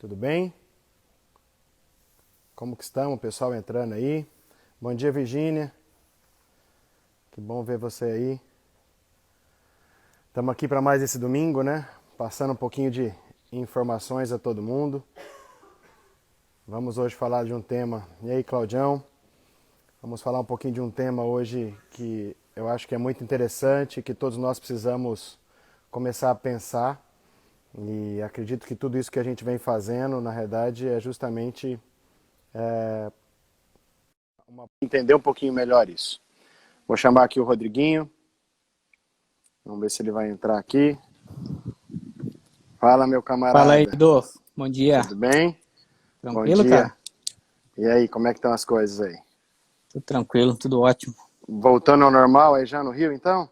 Tudo bem? Como que estamos, pessoal entrando aí? Bom dia, Virgínia. Que bom ver você aí. Estamos aqui para mais esse domingo, né? Passando um pouquinho de informações a todo mundo. Vamos hoje falar de um tema. E aí, Claudião? Vamos falar um pouquinho de um tema hoje que eu acho que é muito interessante, que todos nós precisamos começar a pensar. E acredito que tudo isso que a gente vem fazendo, na verdade, é justamente entender um pouquinho melhor isso. Vou chamar aqui o Rodriguinho. Vamos ver se ele vai entrar aqui. Fala, meu Fala aí, camarada. Dô. Bom dia. Tudo bem? Bom Tranquilo, dia. cara? E aí, como é que estão as coisas aí? Tudo tranquilo, tudo ótimo. Voltando ao normal aí já no Rio, então?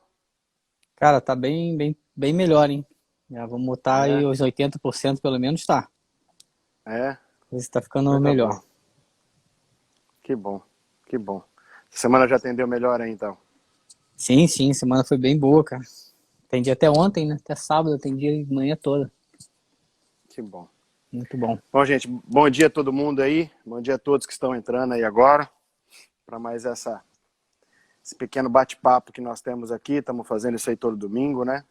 Cara, tá bem melhor, hein? Já vamos botar aí É, os 80% pelo menos, tá. é, Isso tá ficando coisa boa. melhor. Que bom, que bom. Essa semana já atendeu melhor aí, então? Sim, semana foi bem boa, cara. Atendi até ontem, né? Até sábado, atendi a manhã toda. Que bom. Muito bom. Bom, gente, bom dia a todo mundo aí. Bom dia a todos que estão entrando aí agora. Para mais esse pequeno bate-papo que nós temos aqui. Estamos fazendo isso aí todo domingo, né?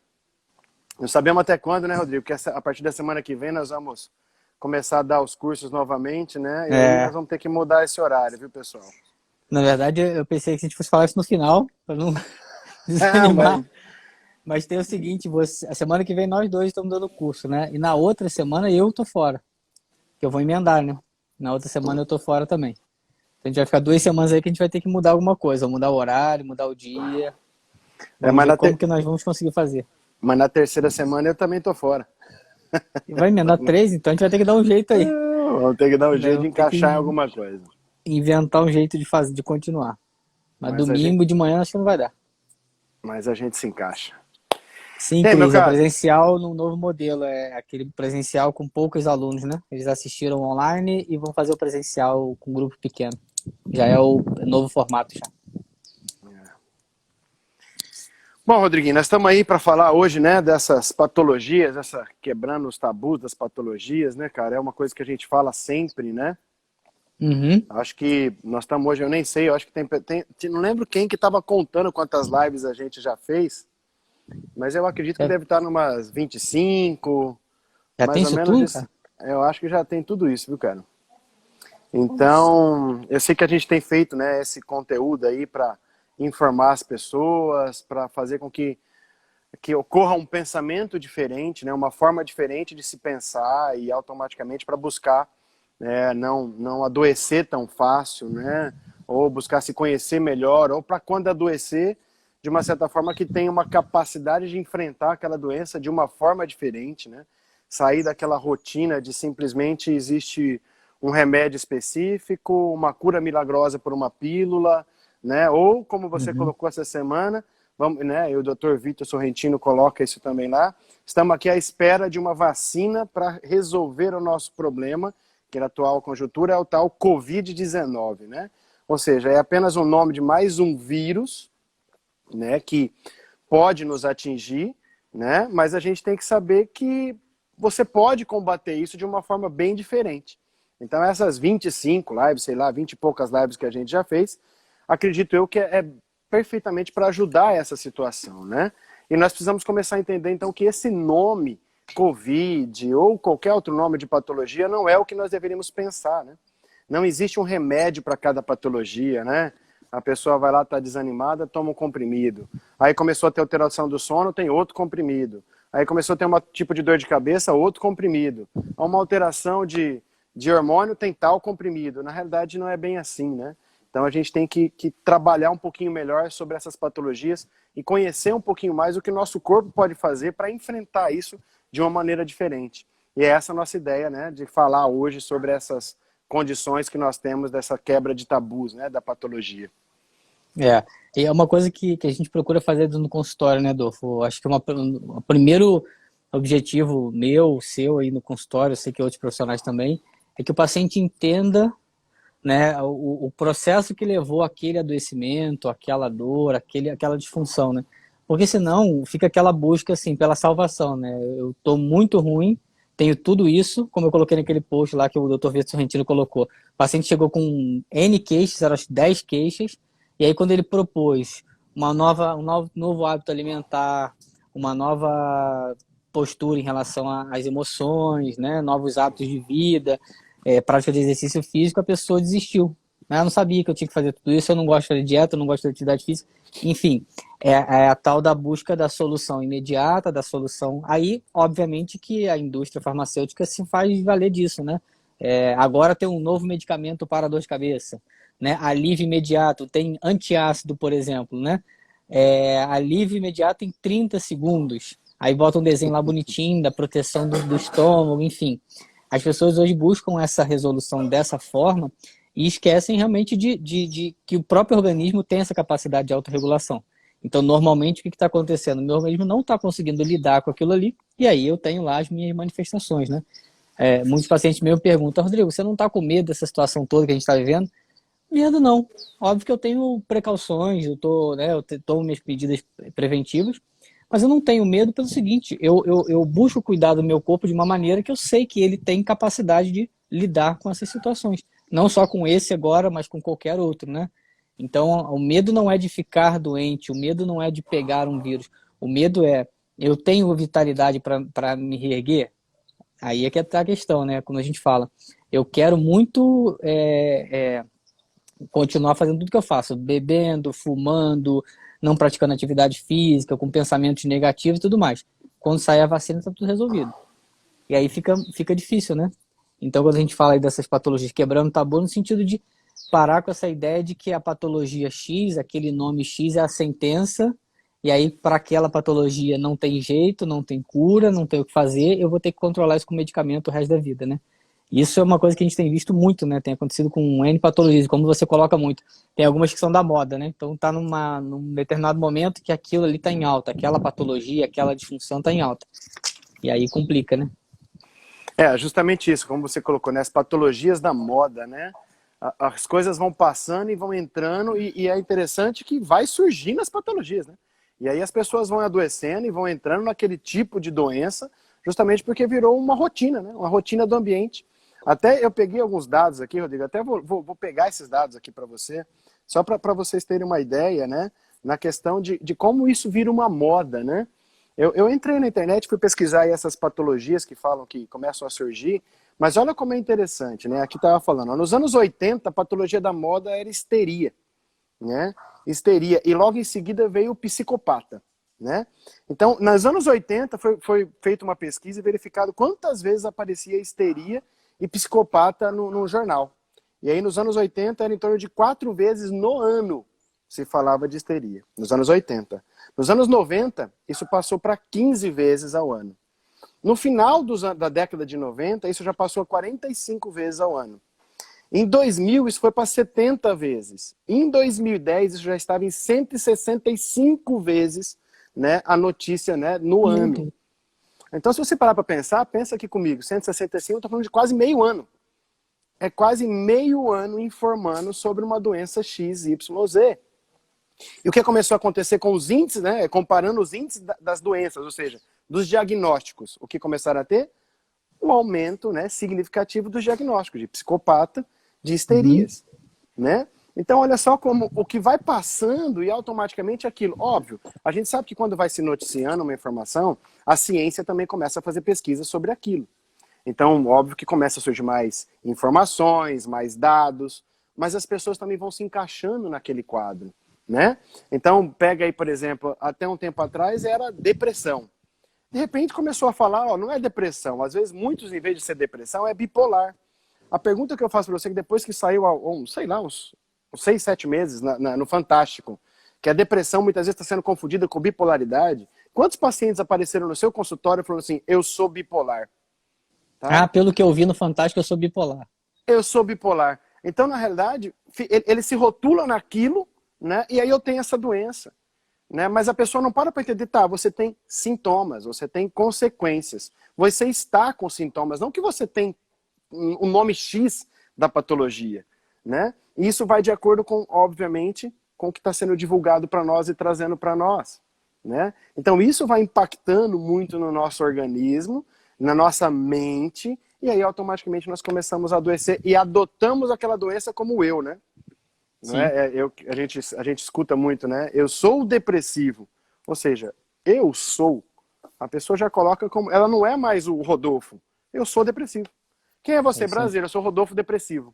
Não sabemos até quando, né, Rodrigo? Porque a partir da semana que vem nós vamos começar a dar os cursos novamente, né? E aí nós É, vamos ter que mudar esse horário, viu, pessoal? na verdade, eu pensei que a gente fosse falar isso no final, pra não É, desanimar. Mas tem o seguinte, a semana que vem nós dois estamos dando curso, né? E na outra semana eu tô fora. Que eu vou emendar, né? Na outra semana eu tô fora também. Então a gente vai ficar 2 semanas aí que a gente vai ter que mudar alguma coisa, mudar o horário, mudar o dia. é, Vamos ver como que nós vamos conseguir fazer. mas na terceira semana eu também tô fora. E vai emendar 3, então a gente vai ter que dar um jeito aí. Vamos ter que dar um Né? jeito de Vamos ter que encaixar em alguma coisa. inventar um jeito de fazer, de continuar. Mas Mas a gente, domingo de manhã acho que não vai dar. mas a gente se encaixa. Sim, E aí, meu Cris, é caro? presencial num novo modelo. É aquele presencial com poucos alunos, né? Eles assistiram online e vão fazer o presencial com um grupo pequeno. Já é o novo formato já. Bom, Rodriguinho, nós estamos aí para falar hoje, né, dessas patologias, quebrando os tabus das patologias, né, cara? É uma coisa que a gente fala sempre, né? Uhum. Acho que nós estamos hoje, eu nem sei, eu acho que não lembro quem que estava contando quantas lives a gente já fez, mas eu acredito que Já, deve estar numas 25, já tem mais ou isso menos tudo, isso. cara? Eu acho que já tem tudo isso, viu, cara? Então, eu sei que a gente tem feito, né, esse conteúdo aí para informar as pessoas, para fazer com que ocorra um pensamento diferente, né, uma forma diferente de se pensar e automaticamente para buscar, né, não adoecer tão fácil, né, ou buscar se conhecer melhor, ou para quando adoecer, de uma certa forma que tenha uma capacidade de enfrentar aquela doença de uma forma diferente, né, sair daquela rotina de simplesmente existe um remédio específico, uma cura milagrosa por uma pílula, né, ou como você Uhum. colocou essa semana, vamos, né, e o Dr. Vitor Sorrentino coloca isso também lá. Estamos aqui à espera de uma vacina para resolver o nosso problema, que na atual conjuntura é o tal Covid-19, né? Ou seja, é apenas um nome de mais um vírus, né, que pode nos atingir, né? Mas a gente tem que saber que você pode combater isso de uma forma bem diferente. Então essas 25 lives, sei lá, 20 e poucas lives que a gente já fez, acredito eu que é perfeitamente para ajudar essa situação, né? E nós precisamos começar a entender, então, que esse nome, Covid, ou qualquer outro nome de patologia, não é o que nós deveríamos pensar, né? Não existe um remédio para cada patologia, né? A pessoa vai lá, está desanimada, toma um comprimido. Aí começou a ter alteração do sono, tem outro comprimido. Aí começou a ter um tipo de dor de cabeça, outro comprimido. Uma alteração de hormônio, tem tal comprimido. Na realidade, não é bem assim, né? Então a gente tem que trabalhar um pouquinho melhor sobre essas patologias e conhecer um pouquinho mais o que o nosso corpo pode fazer para enfrentar isso de uma maneira diferente. E é essa a nossa ideia, né, de falar hoje sobre essas condições que nós temos dessa quebra de tabus, né, da patologia. É, e é uma coisa que a gente procura fazer no consultório, né, Adolfo? Acho que o primeiro objetivo meu, seu aí no consultório, eu sei que outros profissionais também, é que o paciente entenda, né, o processo que levou aquele adoecimento, aquela dor, aquela disfunção, né? Porque senão fica aquela busca assim pela salvação, né? Eu tô muito ruim, tenho tudo isso, como eu coloquei naquele post lá que o Dr. Vitor Sorrentino colocou. O paciente chegou com N queixas, eram as 10 queixas, e aí quando ele propôs novo hábito alimentar, uma nova postura em relação às emoções, né, novos hábitos de vida, prática de exercício físico, a pessoa desistiu. Eu não sabia que eu tinha que fazer tudo isso, eu não gosto de fazer dieta, eu não gosto de atividade física. Enfim, é a tal da busca da solução imediata, da solução. Aí, obviamente, que a indústria farmacêutica se faz valer disso, né? Agora tem um novo medicamento para dor de cabeça, né? Alívio imediato, tem antiácido, por exemplo, né? Alívio imediato em 30 segundos. Aí bota um desenho lá bonitinho da proteção do estômago, enfim. As pessoas hoje buscam essa resolução dessa forma e esquecem realmente de que o próprio organismo tem essa capacidade de autorregulação. Então, normalmente, o que está acontecendo? O meu organismo não está conseguindo lidar com aquilo ali, e aí eu tenho lá as minhas manifestações, né? Muitos pacientes meus perguntam, Rodrigo, você não está com medo dessa situação toda que a gente está vivendo? Medo não. Óbvio que eu tenho precauções, eu tomo minhas medidas preventivas, mas eu não tenho medo pelo seguinte, eu busco cuidar do meu corpo de uma maneira que eu sei que ele tem capacidade de lidar com essas situações. Não só com esse agora, mas com qualquer outro, né? Então, o medo não é de ficar doente, o medo não é de pegar um vírus. O medo eu tenho vitalidade para me reerguer? Aí é que está a questão, né? Quando a gente fala, eu quero muito continuar fazendo tudo que eu faço, bebendo, fumando, não praticando atividade física, com pensamentos negativos e tudo mais. Quando sair a vacina, está tudo resolvido. E aí fica difícil, né? Então, quando a gente fala aí dessas patologias, quebrando tabu no sentido de parar com essa ideia de que a patologia X, aquele nome X é a sentença, e aí para aquela patologia não tem jeito, não tem cura, não tem o que fazer, eu vou ter que controlar isso com medicamento o resto da vida, né? Isso é uma coisa que a gente tem visto muito, né? Tem acontecido com N patologias, como você coloca muito. Tem algumas que são da moda, né? Então tá num determinado momento que aquilo ali tá em alta, aquela patologia, aquela disfunção tá em alta. E aí complica, né? Justamente isso, como você colocou, né? As patologias da moda, né? As coisas vão passando e vão entrando, e é interessante que vai surgindo as patologias, né? E aí as pessoas vão adoecendo e vão entrando naquele tipo de doença, justamente porque virou uma rotina, né? Uma rotina do ambiente. Até eu peguei alguns dados aqui, Rodrigo, até vou pegar esses dados aqui para você, só para vocês terem uma ideia, né? Na questão de como isso vira uma moda, né? Eu entrei na internet, fui pesquisar aí essas patologias que falam que começam a surgir, mas olha como é interessante, né? Aqui estava falando, nos anos 80, a patologia da moda era histeria, né? Histeria, e logo em seguida veio o psicopata, né? Então, nos anos 80 foi feita uma pesquisa e verificado quantas vezes aparecia histeria e psicopata no jornal. E aí nos anos 80 era em torno de 4 vezes no ano se falava de histeria, nos anos 80. Nos anos 90, isso passou para 15 vezes ao ano. No final da década de 90, isso já passou a 45 vezes ao ano. Em 2000, isso foi para 70 vezes. Em 2010, isso já estava em 165 vezes, né, a notícia, né, no ano. Então, se você parar para pensar, pensa aqui comigo, 165, eu estou falando de quase meio ano. É quase meio ano informando sobre uma doença X, Y, Z. E o que começou a acontecer com os índices, né, comparando os índices das doenças, ou seja, dos diagnósticos, o que começaram a ter? Um aumento, né, significativo dos diagnósticos de psicopata, de histerias, né? Então, olha só como o que vai passando e automaticamente aquilo. Óbvio, a gente sabe que quando vai se noticiando uma informação, a ciência também começa a fazer pesquisa sobre aquilo. Então, óbvio que começa a surgir mais informações, mais dados, mas as pessoas também vão se encaixando naquele quadro, né? Então, pega aí, por exemplo, até um tempo atrás era depressão. De repente começou a falar, ó, não é depressão, às vezes muitos, em vez de ser depressão, é bipolar. A pergunta que eu faço para você é que depois que saiu, sei lá, uns 6, 7 meses no Fantástico, que a depressão muitas vezes está sendo confundida com bipolaridade, quantos pacientes apareceram no seu consultório e falaram assim, eu sou bipolar? Tá? Pelo que eu vi no Fantástico, eu sou bipolar. Eu sou bipolar. Então, na realidade, ele se rotula naquilo, né? E aí eu tenho essa doença. Né? Mas a pessoa não para entender, tá, você tem sintomas, você tem consequências. Você está com sintomas, não que você tem o nome X da patologia. Né? E isso vai de acordo com, obviamente, com o que está sendo divulgado para nós e trazendo para nós. Né? Então isso vai impactando muito no nosso organismo, na nossa mente, e aí automaticamente nós começamos a adoecer e adotamos aquela doença como eu, né? Não é? A gente escuta muito, né? Eu sou o depressivo. Ou seja, eu sou. A pessoa já coloca como. Ela não é mais o Rodolfo. Eu sou depressivo. Quem é você, brasileiro? Eu sou Rodolfo Depressivo.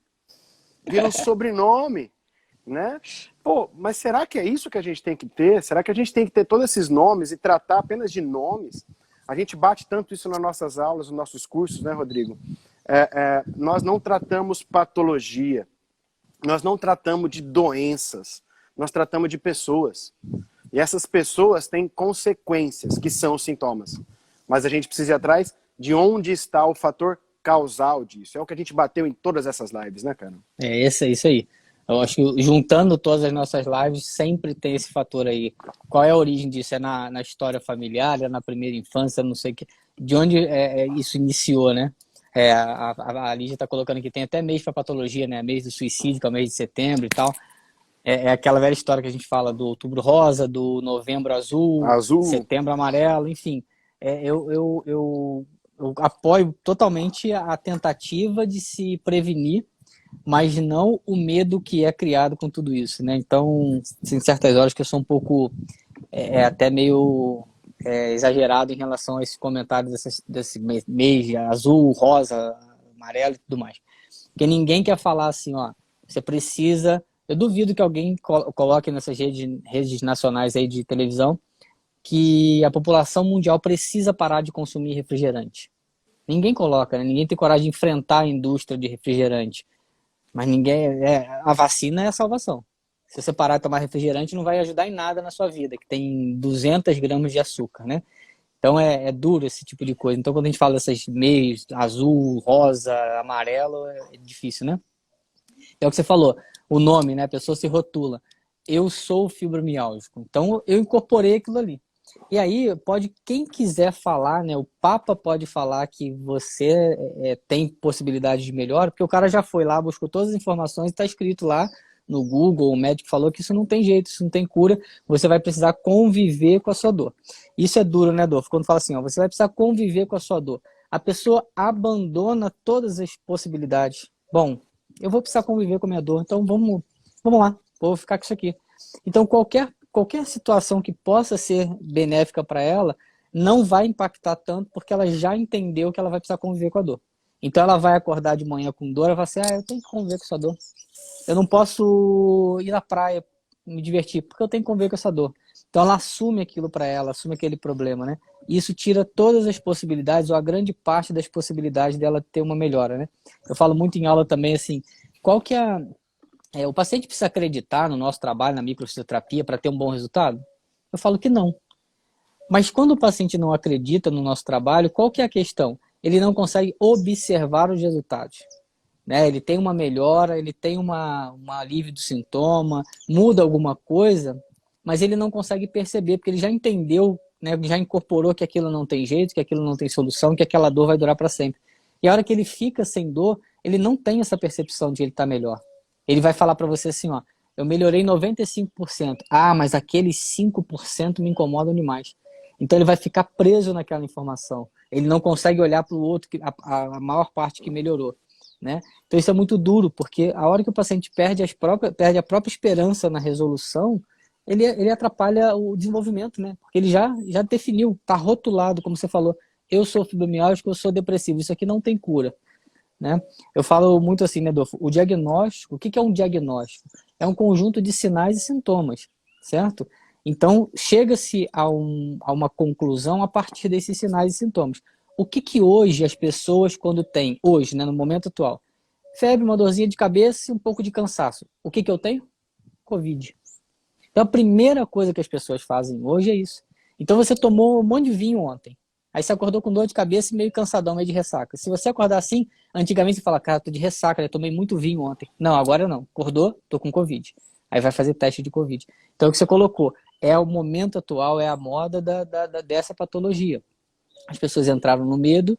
Vira um sobrenome, né? Pô, mas será que é isso que a gente tem que ter? Será que a gente tem que ter todos esses nomes e tratar apenas de nomes? A gente bate tanto isso nas nossas aulas, nos nossos cursos, né, Rodrigo? Nós não tratamos patologia. Nós não tratamos de doenças, nós tratamos de pessoas. E essas pessoas têm consequências, que são os sintomas. Mas a gente precisa ir atrás de onde está o fator causal disso. É o que a gente bateu em todas essas lives, né, cara? Isso aí. Eu acho que juntando todas as nossas lives, sempre tem esse fator aí. Qual é a origem disso? É na história familiar, é na primeira infância, não sei o que. De onde isso iniciou, né? A Lígia está colocando que tem até mês para patologia, né? Mês do suicídio, que é o mês de setembro e tal. É aquela velha história que a gente fala do outubro rosa, do novembro azul, setembro amarelo, enfim. Eu apoio totalmente a tentativa de se prevenir, mas não o medo que é criado com tudo isso, né? Então, em certas horas que eu sou um pouco até meio exagerado em relação a esses comentários desse mês azul, rosa, amarelo e tudo mais. Porque ninguém quer falar assim, ó, você precisa... Eu duvido que alguém coloque nessas redes nacionais aí de televisão que a população mundial precisa parar de consumir refrigerante. Ninguém coloca, né? Ninguém tem coragem de enfrentar a indústria de refrigerante. Mas a vacina é a salvação. Se você parar de tomar refrigerante, não vai ajudar em nada na sua vida, que tem 200 gramas de açúcar, né? Então é duro esse tipo de coisa. Então quando a gente fala dessas meios, azul, rosa, amarelo, é difícil, né? É o que você falou, o nome, né? A pessoa se rotula. Eu sou fibromialgico. Então eu incorporei aquilo ali. E aí, quem quiser falar, né? O Papa pode falar que você tem possibilidade de melhora, porque o cara já foi lá, buscou todas as informações e está escrito lá no Google, o médico falou que isso não tem jeito, isso não tem cura, você vai precisar conviver com a sua dor. Isso é duro, né, Adolfo? Quando fala assim, ó, você vai precisar conviver com a sua dor. A pessoa abandona todas as possibilidades. Bom, eu vou precisar conviver com a minha dor, então vamos lá, vou ficar com isso aqui. Então, qualquer situação que possa ser benéfica para ela não vai impactar tanto, porque ela já entendeu que ela vai precisar conviver com a dor. Então, ela vai acordar de manhã com dor, ela vai assim, eu tenho que conviver com essa dor. Eu não posso ir na praia, me divertir, porque eu tenho que conviver com essa dor. Então, ela assume aquilo para ela, assume aquele problema, né? E isso tira todas as possibilidades, ou a grande parte das possibilidades dela ter uma melhora, né? Eu falo muito em aula também, assim, qual que é o paciente precisa acreditar no nosso trabalho, na microfisioterapia, para ter um bom resultado? Eu falo que não. Mas quando o paciente não acredita no nosso trabalho, qual que é a questão? Ele não consegue observar os resultados. Né? Ele tem uma melhora, ele tem um alívio do sintoma, muda alguma coisa, mas ele não consegue perceber, porque ele já entendeu, né? Já incorporou que aquilo não tem jeito, que aquilo não tem solução, que aquela dor vai durar para sempre. E a hora que ele fica sem dor, ele não tem essa percepção de ele estar melhor. Ele vai falar para você assim, ó, eu melhorei 95%. Ah, mas aqueles 5% me incomodam demais. Então ele vai ficar preso naquela informação. Ele não consegue olhar para o outro, a maior parte que melhorou. Né? Então isso é muito duro, porque a hora que o paciente perde a própria esperança na resolução, ele atrapalha o desenvolvimento, né? Porque ele já definiu, está rotulado, como você falou, eu sou fibromialgico, eu sou depressivo, isso aqui não tem cura. Né? Eu falo muito assim, né, Adolfo? O diagnóstico, o que é um diagnóstico? É um conjunto de sinais e sintomas, certo? Então, chega-se a uma conclusão a partir desses sinais e sintomas. O que hoje as pessoas, quando têm, hoje, né, no momento atual, febre, uma dorzinha de cabeça e um pouco de cansaço. O que eu tenho? Covid. Então, a primeira coisa que as pessoas fazem hoje é isso. Então, você tomou um monte de vinho ontem. Aí você acordou com dor de cabeça e meio cansadão, meio de ressaca. Se você acordar assim, antigamente você fala, cara, tô de ressaca, eu tomei muito vinho ontem. Não, agora não. Acordou, tô com Covid. Aí vai fazer teste de Covid. Então, o que você colocou é o momento atual, é a moda dessa patologia. As pessoas entraram no medo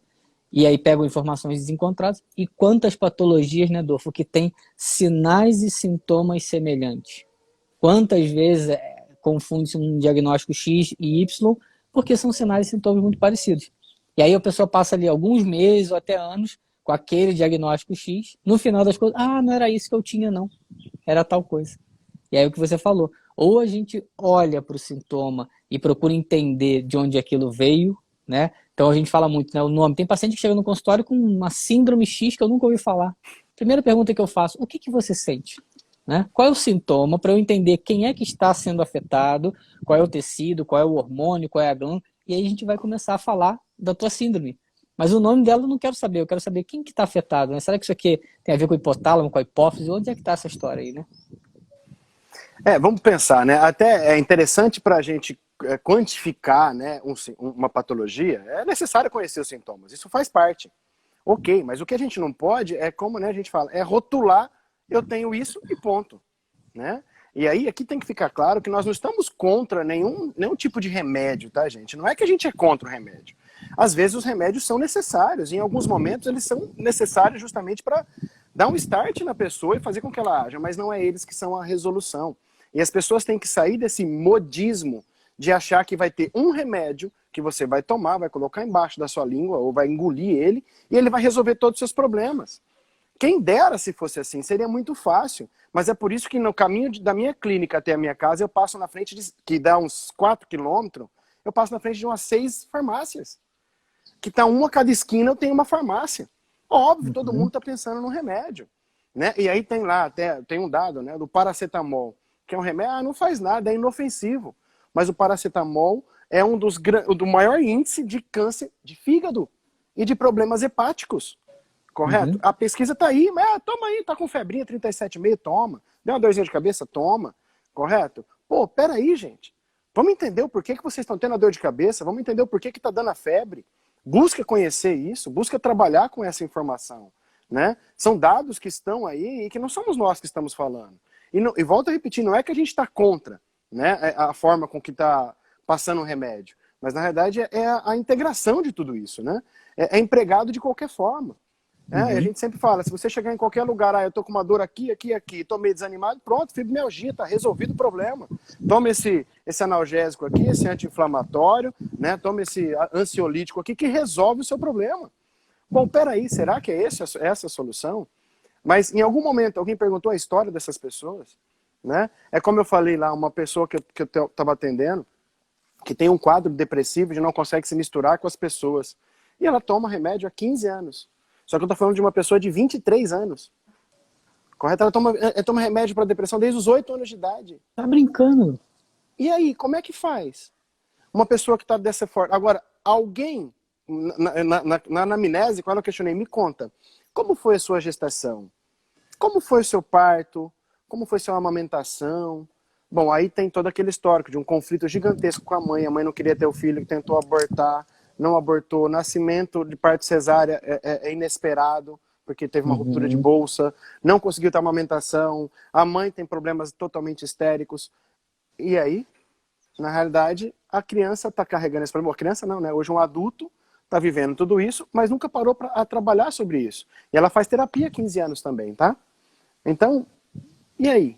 e aí pegam informações desencontradas. E quantas patologias, né, Adolfo, que tem sinais e sintomas semelhantes? Quantas vezes confunde-se um diagnóstico X e Y porque são sinais e sintomas muito parecidos. E aí a pessoa passa ali alguns meses ou até anos com aquele diagnóstico X, no final das coisas, não era isso que eu tinha não, era tal coisa. E aí o que você falou, ou a gente olha para o sintoma e procura entender de onde aquilo veio, né? Então a gente fala muito, né? O nome. Tem paciente que chega no consultório com uma síndrome X que eu nunca ouvi falar. Primeira pergunta que eu faço, o que que você sente? Né? Qual é o sintoma para eu entender quem é que está sendo afetado, qual é o tecido, qual é o hormônio, qual é a glândula, e aí a gente vai começar a falar da tua síndrome. Mas o nome dela eu não quero saber, eu quero saber quem que está afetado, né? Será que isso aqui tem a ver com o hipotálamo, com a hipófise? Onde é que está essa história aí, né? Vamos pensar, né? Até é interessante para a gente quantificar, né, uma patologia, é necessário conhecer os sintomas, isso faz parte. Ok, mas o que a gente não pode é, como, né, a gente fala, é rotular, eu tenho isso e ponto. Né? E aí aqui tem que ficar claro que nós não estamos contra nenhum tipo de remédio, tá, gente? Não é que a gente é contra o remédio. Às vezes os remédios são necessários, em alguns momentos eles são necessários justamente para dar um start na pessoa e fazer com que ela haja, mas não é eles que são a resolução. E as pessoas têm que sair desse modismo de achar que vai ter um remédio que você vai tomar, vai colocar embaixo da sua língua ou vai engolir ele e ele vai resolver todos os seus problemas. Quem dera se fosse assim, seria muito fácil. Mas é por isso que no caminho da minha clínica até a minha casa, eu passo na frente, que dá uns 4 quilômetros, eu passo na frente de umas 6 farmácias. Que tá uma a cada esquina, eu tenho uma farmácia. Óbvio, todo mundo está pensando no remédio. Né? E aí tem lá, até tem um dado, né, do paracetamol, que é um remédio, não faz nada, é inofensivo. Mas o paracetamol é do maior índice de câncer de fígado e de problemas hepáticos. Correto? A pesquisa está aí, mas toma aí, tá com febrinha, 37,5, toma. Deu uma dorzinha de cabeça, toma. Correto? Pô, peraí, gente. Vamos entender o porquê que vocês estão tendo a dor de cabeça, vamos entender o porquê que está dando a febre. Busca conhecer isso, busca trabalhar com essa informação. Né? São dados que estão aí e que não somos nós que estamos falando. E volto a repetir, não é que a gente está contra, né, a forma com que está passando o remédio, mas na verdade é a integração de tudo isso. Né? É empregado de qualquer forma. A gente sempre fala, se você chegar em qualquer lugar, eu tô com uma dor aqui, tô meio desanimado, pronto, fibromialgia, tá resolvido o problema. Toma esse analgésico aqui, esse anti-inflamatório, né? Toma esse ansiolítico aqui que resolve o seu problema. Bom, peraí, será que é essa a solução? Mas em algum momento alguém perguntou a história dessas pessoas? Né? É como eu falei lá, uma pessoa que eu estava atendendo, que tem um quadro depressivo e não consegue se misturar com as pessoas. E ela toma remédio há 15 anos. Só que eu estou falando de uma pessoa de 23 anos. Correto? Ela toma remédio para depressão desde os 8 anos de idade. Tá brincando? E aí, como é que faz? Uma pessoa que está dessa forma. Agora, alguém, na anamnese, quando eu questionei, me conta, como foi a sua gestação? Como foi o seu parto? Como foi a sua amamentação? Bom, aí tem todo aquele histórico de um conflito gigantesco com a mãe não queria ter o filho, tentou abortar, não abortou, nascimento de parto cesárea é inesperado, porque teve uma ruptura de bolsa, não conseguiu ter amamentação, a mãe tem problemas totalmente histéricos. E aí, na realidade, a criança está carregando esse problema. A criança não, né? Hoje um adulto está vivendo tudo isso, mas nunca parou a trabalhar sobre isso. E ela faz terapia há 15 anos também, tá? Então, e aí?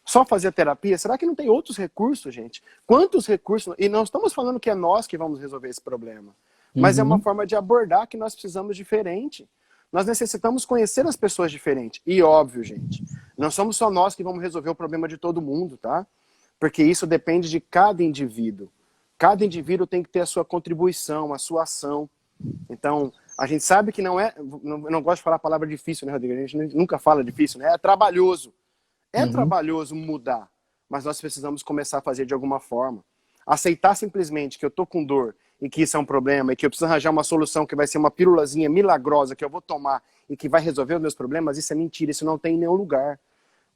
Só fazer a terapia? Será que não tem outros recursos, gente? Quantos recursos? E não estamos falando que é nós que vamos resolver esse problema. Mas é uma forma de abordar que nós precisamos diferente. Nós necessitamos conhecer as pessoas diferentes. E óbvio, gente, não somos só nós que vamos resolver o problema de todo mundo, tá? Porque isso depende de cada indivíduo. Cada indivíduo tem que ter a sua contribuição, a sua ação. Então, a gente sabe que não é... Não gosto de falar a palavra difícil, né, Rodrigo? A gente nunca fala difícil, né? É trabalhoso. É trabalhoso mudar, mas nós precisamos começar a fazer de alguma forma. Aceitar simplesmente que eu tô com dor e que isso é um problema e que eu preciso arranjar uma solução que vai ser uma pílulazinha milagrosa que eu vou tomar e que vai resolver os meus problemas, isso é mentira, isso não tem em nenhum lugar.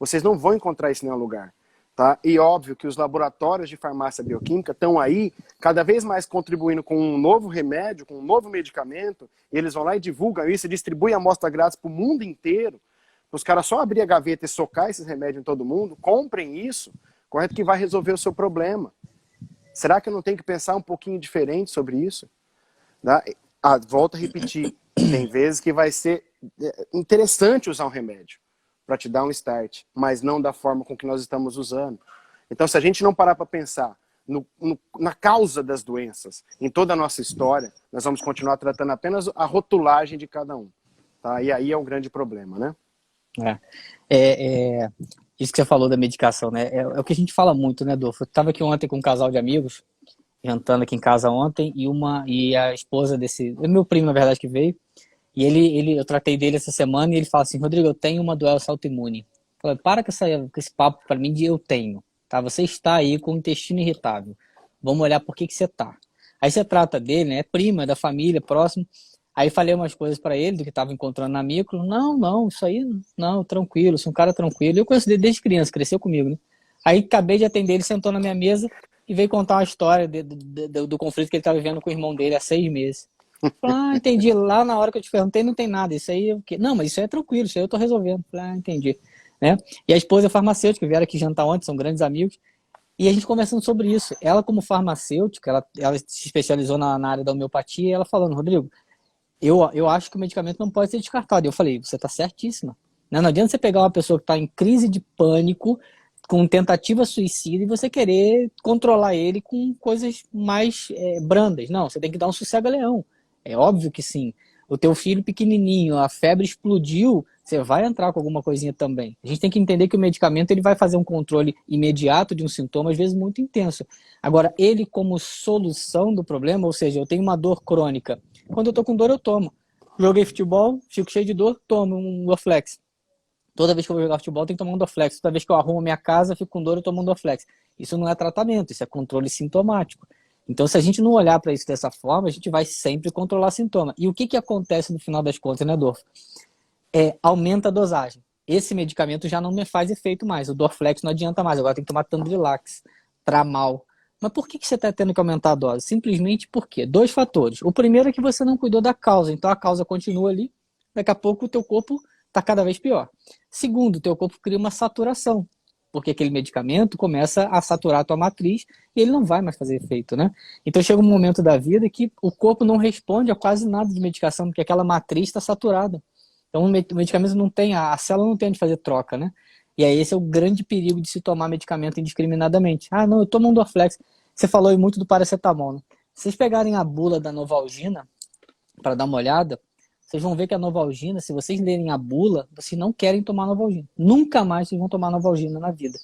Vocês não vão encontrar isso em nenhum lugar. Tá? E óbvio que os laboratórios de farmácia bioquímica estão aí cada vez mais contribuindo com um novo remédio, com um novo medicamento, e eles vão lá e divulgam isso e distribuem a amostra grátis para o mundo inteiro. Os caras só abrir a gaveta e socar esses remédios em todo mundo, comprem isso, correto, que vai resolver o seu problema. Será que eu não tenho que pensar um pouquinho diferente sobre isso? Volto a repetir, tem vezes que vai ser interessante usar um remédio para te dar um start, mas não da forma com que nós estamos usando. Então, se a gente não parar para pensar na causa das doenças. Em toda a nossa história, nós vamos continuar tratando apenas a rotulagem de cada um. Tá? E aí é um grande problema, né? Isso que você falou da medicação, né? É o que a gente fala muito, né, Adolfo? Eu estava aqui ontem com um casal de amigos, jantando aqui em casa ontem, e a esposa desse... É meu primo, na verdade, que veio. E eu tratei dele essa semana e ele fala assim, Rodrigo, eu tenho uma doença autoimune. Eu falei, para com esse papo para mim de eu tenho. Tá? Você está aí com o intestino irritável. Vamos olhar por que você tá. Aí você trata dele, né? É primo, é da família, próximo. Aí falei umas coisas para ele do que estava encontrando na micro. Não, isso aí, não, tranquilo, sou um cara tranquilo. Eu conheço ele desde criança, cresceu comigo, né? Aí acabei de atender, ele sentou na minha mesa e veio contar uma história do conflito que ele estava vivendo com o irmão dele há 6 meses. Falei, entendi. Lá na hora que eu te perguntei, não tem nada. Isso aí é o quê? Não, mas isso aí é tranquilo, isso aí eu tô resolvendo. Falei, entendi. Né? E a esposa é farmacêutica, vieram aqui jantar ontem, são grandes amigos. E a gente conversando sobre isso. Ela, como farmacêutica, ela se especializou na área da homeopatia, e ela falando, Rodrigo, eu acho que o medicamento não pode ser descartado. E eu falei, você tá certíssima. Não adianta você pegar uma pessoa que está em crise de pânico, com tentativa suicida, e você querer controlar ele com coisas mais brandas. Não, você tem que dar um sossega-leão. É óbvio que sim. O teu filho pequenininho, a febre explodiu, você vai entrar com alguma coisinha também. A gente tem que entender que o medicamento ele vai fazer um controle imediato de um sintoma, às vezes muito intenso. Agora, ele como solução do problema, ou seja, eu tenho uma dor crônica. Quando eu tô com dor, eu tomo. Joguei futebol, fico cheio de dor, tomo um Dorflex. Toda vez que eu vou jogar futebol, eu tenho que tomar um Dorflex. Toda vez que eu arrumo a minha casa, fico com dor, eu tomo um Dorflex. Isso não é tratamento, isso é controle sintomático. Então, se a gente não olhar para isso dessa forma, a gente vai sempre controlar sintoma. E o que acontece no final das contas, né, Dorf? Aumenta a dosagem. Esse medicamento já não me faz efeito mais. O Dorflex não adianta mais. Agora tem que tomar Tandrilax, Tramal. Mas por que você está tendo que aumentar a dose? Simplesmente porque 2 fatores. O primeiro é que você não cuidou da causa. Então a causa continua ali. Daqui a pouco o teu corpo está cada vez pior. Segundo, o teu corpo cria uma saturação. Porque aquele medicamento começa a saturar a tua matriz e ele não vai mais fazer efeito, né? Então chega um momento da vida que o corpo não responde a quase nada de medicação, porque aquela matriz está saturada. Então o medicamento não tem, a célula não tem onde fazer troca, né? E aí esse é o grande perigo de se tomar medicamento indiscriminadamente. Ah, não, eu tomo um Dorflex. Você falou aí muito do paracetamol, né? Se vocês pegarem a bula da Novalgina, para dar uma olhada, vocês vão ver que a Novalgina, se vocês lerem a bula, vocês não querem tomar Novalgina. Nunca mais vocês vão tomar Novalgina na vida.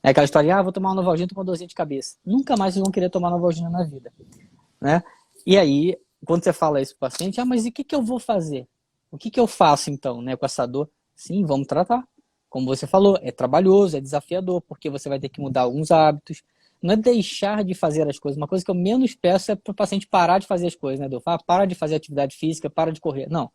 É aquela história, vou tomar uma Novalgina, tô com uma dorzinha de cabeça. Nunca mais vocês vão querer tomar Novalgina na vida. Né? E aí, quando você fala isso pro paciente, mas e o que eu vou fazer? O que eu faço então, né, com essa dor? Sim, vamos tratar. Como você falou, é trabalhoso, é desafiador, porque você vai ter que mudar alguns hábitos. Não é deixar de fazer as coisas. Uma coisa que eu menos peço é para o paciente parar de fazer as coisas, né, Adolfo? Para de fazer atividade física, para de correr. Não.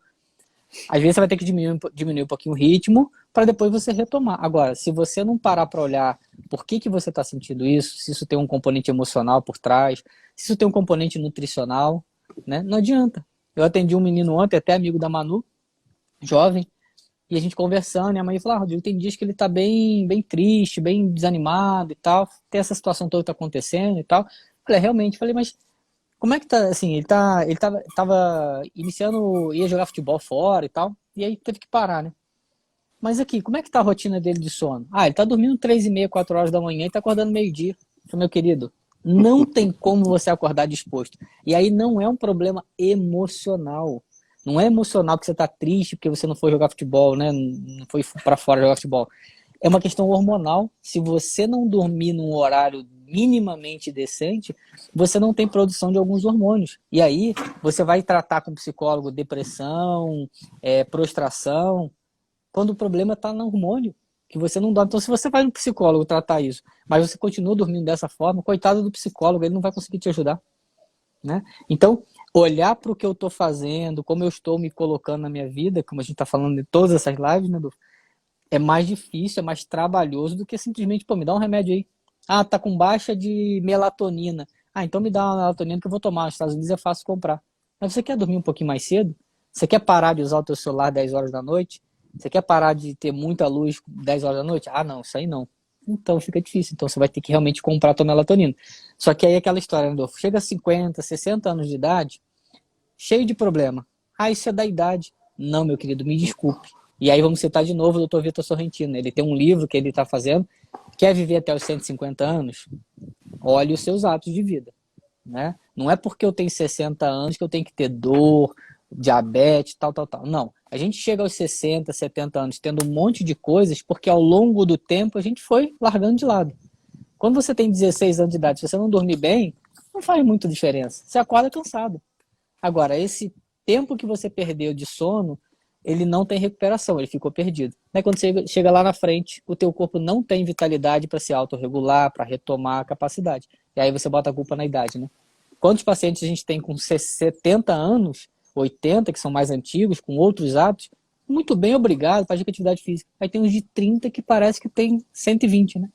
Às vezes você vai ter que diminuir um pouquinho o ritmo para depois você retomar. Agora, se você não parar para olhar por que você está sentindo isso, se isso tem um componente emocional por trás, se isso tem um componente nutricional, né, não adianta. Eu atendi um menino ontem, até amigo da Manu, jovem, e a gente conversando, e a mãe falou, Rodrigo, tem dias que ele tá bem triste, bem desanimado e tal, tem essa situação toda que tá acontecendo e tal. Falei, realmente, mas como é que tá, assim, ele tava iniciando, ia jogar futebol fora e tal, e aí teve que parar, né? Mas aqui, como é que tá a rotina dele de sono? Ele tá dormindo 3h30, 4 horas da manhã e tá acordando meio-dia. Falei, meu querido, não tem como você acordar disposto. E aí não é um problema emocional. Não é emocional que você tá triste porque você não foi jogar futebol, né? Não foi para fora jogar futebol. É uma questão hormonal. Se você não dormir num horário minimamente decente, você não tem produção de alguns hormônios. E aí você vai tratar com psicólogo depressão, prostração, quando o problema está no hormônio, que você não dorme. Então, se você vai no psicólogo tratar isso, mas você continua dormindo dessa forma, coitado do psicólogo, ele não vai conseguir te ajudar. Né? Então, olhar para o que eu estou fazendo, como eu estou me colocando na minha vida, como a gente está falando de todas essas lives, né, é mais difícil, é mais trabalhoso do que simplesmente, me dá um remédio aí. Tá com baixa de melatonina. Então me dá uma melatonina que eu vou tomar. Nos Estados Unidos é fácil comprar. Mas você quer dormir um pouquinho mais cedo? Você quer parar de usar o teu celular 10 horas da noite? Você quer parar de ter muita luz 10 horas da noite? Não, isso aí não. Então fica difícil. Então você vai ter que realmente comprar a tua melatonina. Só que aí é aquela história, Adolfo, chega a 50, 60 anos de idade, cheio de problema. Isso é da idade. Não, meu querido, me desculpe. E aí vamos citar de novo o Dr. Vitor Sorrentino. Ele tem um livro que ele está fazendo, quer viver até os 150 anos, olhe os seus hábitos de vida, né? Não é porque eu tenho 60 anos que eu tenho que ter dor, diabetes, tal. Não. A gente chega aos 60, 70 anos tendo um monte de coisas porque ao longo do tempo a gente foi largando de lado. Quando você tem 16 anos de idade, se você não dormir bem, não faz muita diferença. Você acorda cansado. Agora, esse tempo que você perdeu de sono, ele não tem recuperação, ele ficou perdido. Né? Quando você chega lá na frente, o teu corpo não tem vitalidade para se autorregular, para retomar a capacidade. E aí você bota a culpa na idade, né? Quantos pacientes a gente tem com 70 anos, 80, que são mais antigos, com outros hábitos, muito bem, obrigado, faz atividade física. Aí tem uns de 30 que parece que tem 120, né?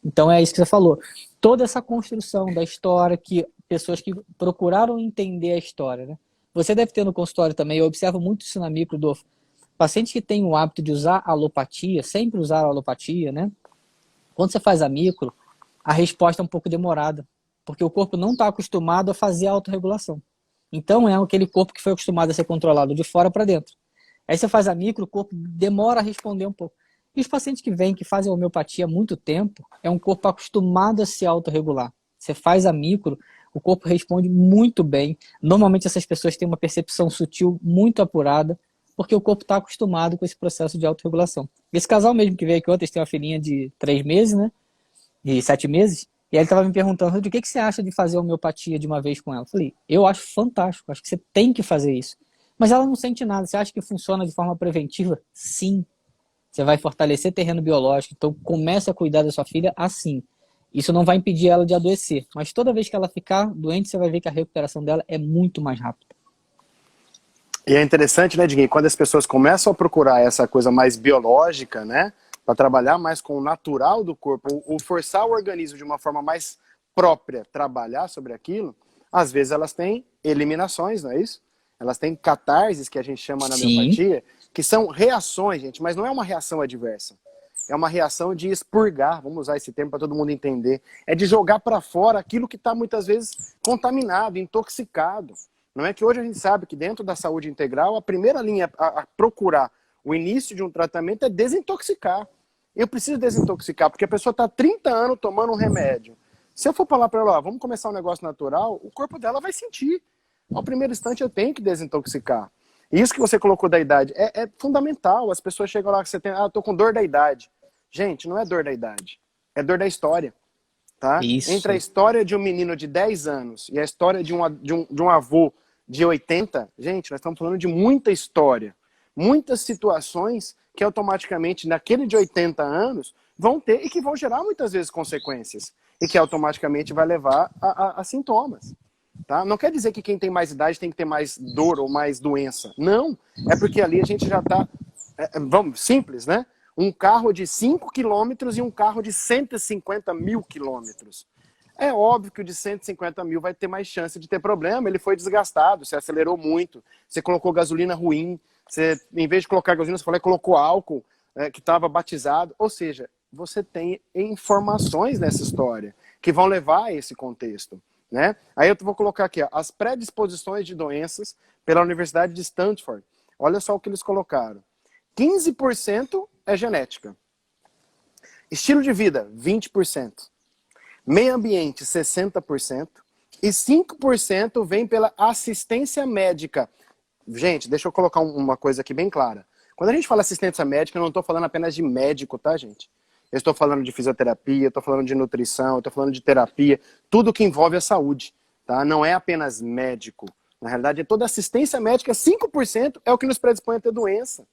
Então é isso que você falou. Toda essa construção da história, que pessoas que procuraram entender a história, né? Você deve ter no consultório também, eu observo muito isso na micro, Dolfo. Pacientes que têm o hábito de usar alopatia, sempre usaram alopatia, né? Quando você faz a micro, a resposta é um pouco demorada, porque o corpo não está acostumado a fazer a autorregulação. Então é aquele corpo que foi acostumado a ser controlado de fora para dentro. Aí você faz a micro, o corpo demora a responder um pouco. E os pacientes que vêm, que fazem homeopatia há muito tempo, é um corpo acostumado a se autorregular. Você faz a micro, o corpo responde muito bem. Normalmente essas pessoas têm uma percepção sutil muito apurada, porque o corpo está acostumado com esse processo de autorregulação. Esse casal mesmo que veio aqui ontem, tem uma filhinha de 3 meses, né? De 7 meses, e aí ele estava me perguntando, o que você acha de fazer homeopatia de uma vez com ela? Eu falei, eu acho fantástico, acho que você tem que fazer isso. Mas ela não sente nada, você acha que funciona de forma preventiva? Sim. Você vai fortalecer terreno biológico, então comece a cuidar da sua filha assim. Isso não vai impedir ela de adoecer, mas toda vez que ela ficar doente, você vai ver que a recuperação dela é muito mais rápida. E é interessante, né, Diguinho, quando as pessoas começam a procurar essa coisa mais biológica, né, para trabalhar mais com o natural do corpo, ou forçar o organismo de uma forma mais própria, trabalhar sobre aquilo, às vezes elas têm eliminações, não é isso? Elas têm catarses, que a gente chama na homeopatia, que são reações, gente, mas não é uma reação adversa. É uma reação de expurgar, vamos usar esse termo para todo mundo entender. É de jogar para fora aquilo que está muitas vezes contaminado, intoxicado. Não é que hoje a gente sabe que dentro da saúde integral, a primeira linha a procurar o início de um tratamento é desintoxicar. Eu preciso desintoxicar, porque a pessoa está há 30 anos tomando um remédio. Se eu for falar para ela, ó, vamos começar um negócio natural, o corpo dela vai sentir. Ao primeiro instante eu tenho que desintoxicar. E isso que você colocou da idade é fundamental. As pessoas chegam lá que você tem, eu tô com dor da idade. Gente, não é dor da idade, é dor da história. Tá? Entre a história de um menino de 10 anos e a história de um avô de 80, gente, nós estamos falando de muita história. Muitas situações que automaticamente, naquele de 80 anos, vão ter e que vão gerar muitas vezes consequências. E que automaticamente vai levar a sintomas. Tá? Não quer dizer que quem tem mais idade tem que ter mais dor ou mais doença. Não. É porque ali a gente já está... vamos, simples, né? Um carro de 5 quilômetros e um carro de 150 mil quilômetros. É óbvio que o de 150 mil vai ter mais chance de ter problema. Ele foi desgastado, você acelerou muito, você colocou gasolina ruim, você, em vez de colocar gasolina, você colocou álcool que estava batizado. Ou seja, você tem informações nessa história que vão levar a esse contexto. Né? Aí eu vou colocar aqui, ó, as predisposições de doenças pela Universidade de Stanford. Olha só o que eles colocaram. 15% é genética. Estilo de vida, 20%. Meio ambiente, 60%. E 5% vem pela assistência médica. Gente, deixa eu colocar uma coisa aqui bem clara. Quando a gente fala assistência médica, eu não estou falando apenas de médico, tá, gente? Eu estou falando de fisioterapia, eu estou falando de nutrição, eu estou falando de terapia, tudo que envolve a saúde, tá? Não é apenas médico. Na realidade, toda assistência médica, 5% é o que nos predispõe a ter doença.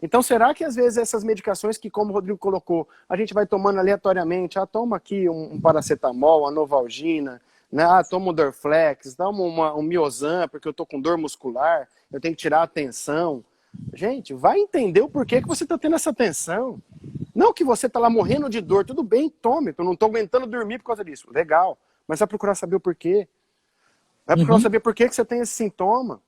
Então, será que às vezes essas medicações que, como o Rodrigo colocou, a gente vai tomando aleatoriamente, toma aqui um paracetamol, uma Novalgina, né? Toma um Dorflex, toma um Miozan, porque eu tô com dor muscular, eu tenho que tirar a tensão. Gente, vai entender o porquê que você está tendo essa tensão. Não que você está lá morrendo de dor, tudo bem, tome, eu não estou aguentando dormir por causa disso. Legal, mas vai procurar saber o porquê. Vai procurar saber por que você tem esse sintoma.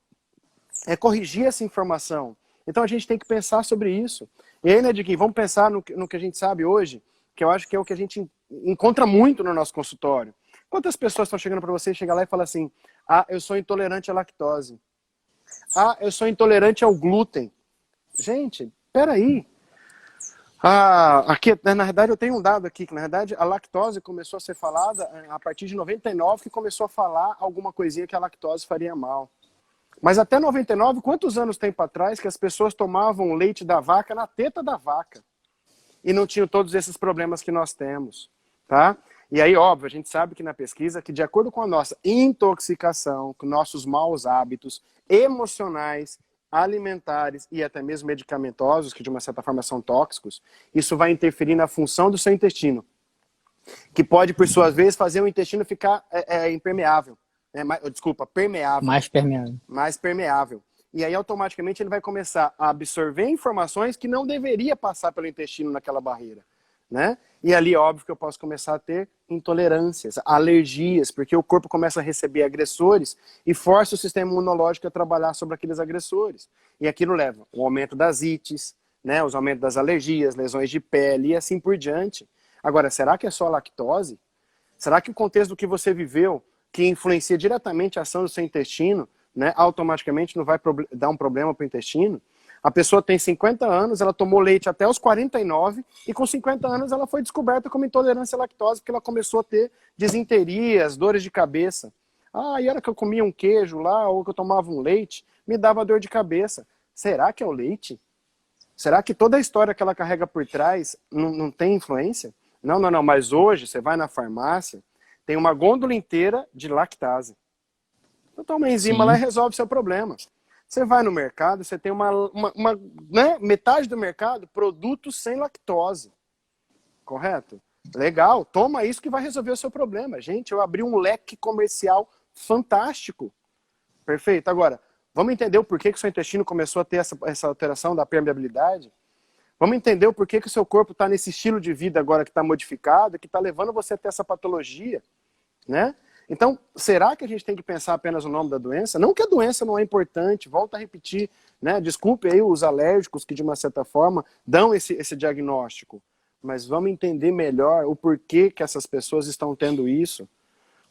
É corrigir essa informação. Então a gente tem que pensar sobre isso. E aí, né, Diguinho, vamos pensar no que a gente sabe hoje, que eu acho que é o que a gente encontra muito no nosso consultório. Quantas pessoas estão chegando para você, chega lá e fala assim, eu sou intolerante à lactose. Eu sou intolerante ao glúten. Gente, peraí. Aqui, né, na verdade, eu tenho um dado aqui, que na verdade a lactose começou a ser falada a partir de 99, que começou a falar alguma coisinha que a lactose faria mal. Mas até 99, quantos anos tempo atrás que as pessoas tomavam leite da vaca na teta da vaca? E não tinham todos esses problemas que nós temos, tá? E aí, óbvio, a gente sabe que na pesquisa, que de acordo com a nossa intoxicação, com nossos maus hábitos emocionais, alimentares e até mesmo medicamentosos, que de uma certa forma são tóxicos, isso vai interferir na função do seu intestino, que pode, por sua vez, fazer o intestino ficar impermeável. Permeável. Mais permeável. Mais permeável. E aí, automaticamente, ele vai começar a absorver informações que não deveria passar pelo intestino naquela barreira, né? E ali, óbvio, que eu posso começar a ter intolerâncias, alergias, porque o corpo começa a receber agressores e força o sistema imunológico a trabalhar sobre aqueles agressores. E aquilo leva o aumento das ites, né, os aumentos das alergias, lesões de pele e assim por diante. Agora, será que é só a lactose? Será que o contexto do que você viveu, que influencia diretamente a ação do seu intestino, né, automaticamente não vai dar um problema para o intestino? A pessoa tem 50 anos, ela tomou leite até os 49 e com 50 anos ela foi descoberta como intolerância à lactose, porque ela começou a ter disenterias, dores de cabeça. E a hora que eu comia um queijo lá, ou que eu tomava um leite, me dava dor de cabeça. Será que é o leite? Será que toda a história que ela carrega por trás não tem influência? Não, mas hoje você vai na farmácia, tem uma gôndola inteira de lactase. Então uma enzima lá e resolve o seu problema. Você vai no mercado, você tem né, metade do mercado, produtos sem lactose. Correto? Legal, toma isso que vai resolver o seu problema. Gente, eu abri um leque comercial fantástico. Perfeito. Agora, vamos entender o porquê que o seu intestino começou a ter essa alteração da permeabilidade? Vamos entender o porquê que o seu corpo está nesse estilo de vida agora que está modificado, que está levando você a ter essa patologia, né? Então, será que a gente tem que pensar apenas no nome da doença? Não que a doença não é importante, volto a repetir, né? Desculpe aí os alérgicos que de uma certa forma dão esse diagnóstico, mas vamos entender melhor o porquê que essas pessoas estão tendo isso.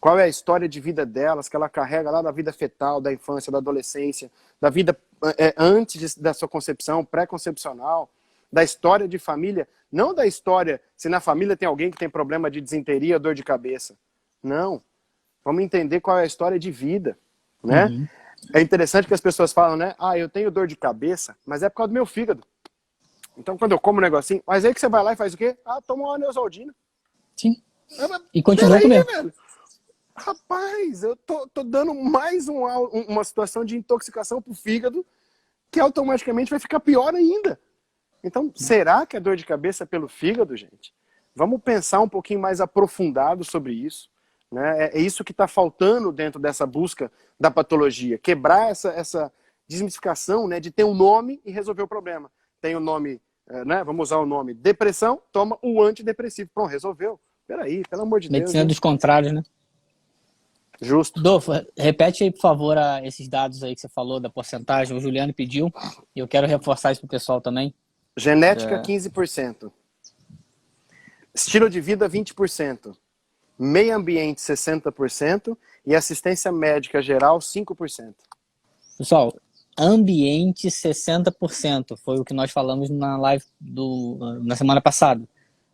Qual é a história de vida delas, que ela carrega lá da vida fetal, da infância, da adolescência, da vida antes da sua concepção, pré-concepcional, da história de família, não da história se na família tem alguém que tem problema de disenteria, dor de cabeça. Não. Vamos entender qual é a história de vida, né? Uhum. É interessante que as pessoas falam, né? Eu tenho dor de cabeça, mas é por causa do meu fígado. Então, quando eu como um negocinho, mas aí que você vai lá e faz o quê? Toma uma Neosaldina. Sim. E continua comendo. Velho. Rapaz, eu tô dando mais uma situação de intoxicação pro fígado que automaticamente vai ficar pior ainda. Então, será que a dor de cabeça é pelo fígado, gente? Vamos pensar um pouquinho mais aprofundado sobre isso. Né? É isso que está faltando dentro dessa busca da patologia. Quebrar essa desmistificação, né, de ter um nome e resolver o problema. Tem o nome, né, vamos usar o nome depressão, toma o antidepressivo. Pronto, resolveu. Peraí, pelo amor de Deus. Medicina dos contrários, né? Justo. Dolfo, repete aí, por favor, esses dados aí que você falou da porcentagem. O Juliano pediu e eu quero reforçar isso para o pessoal também. Genética, 15%. Estilo de vida, 20%. Meio ambiente, 60%. E assistência médica geral, 5%. Pessoal, ambiente, 60%. Foi o que nós falamos na live na semana passada.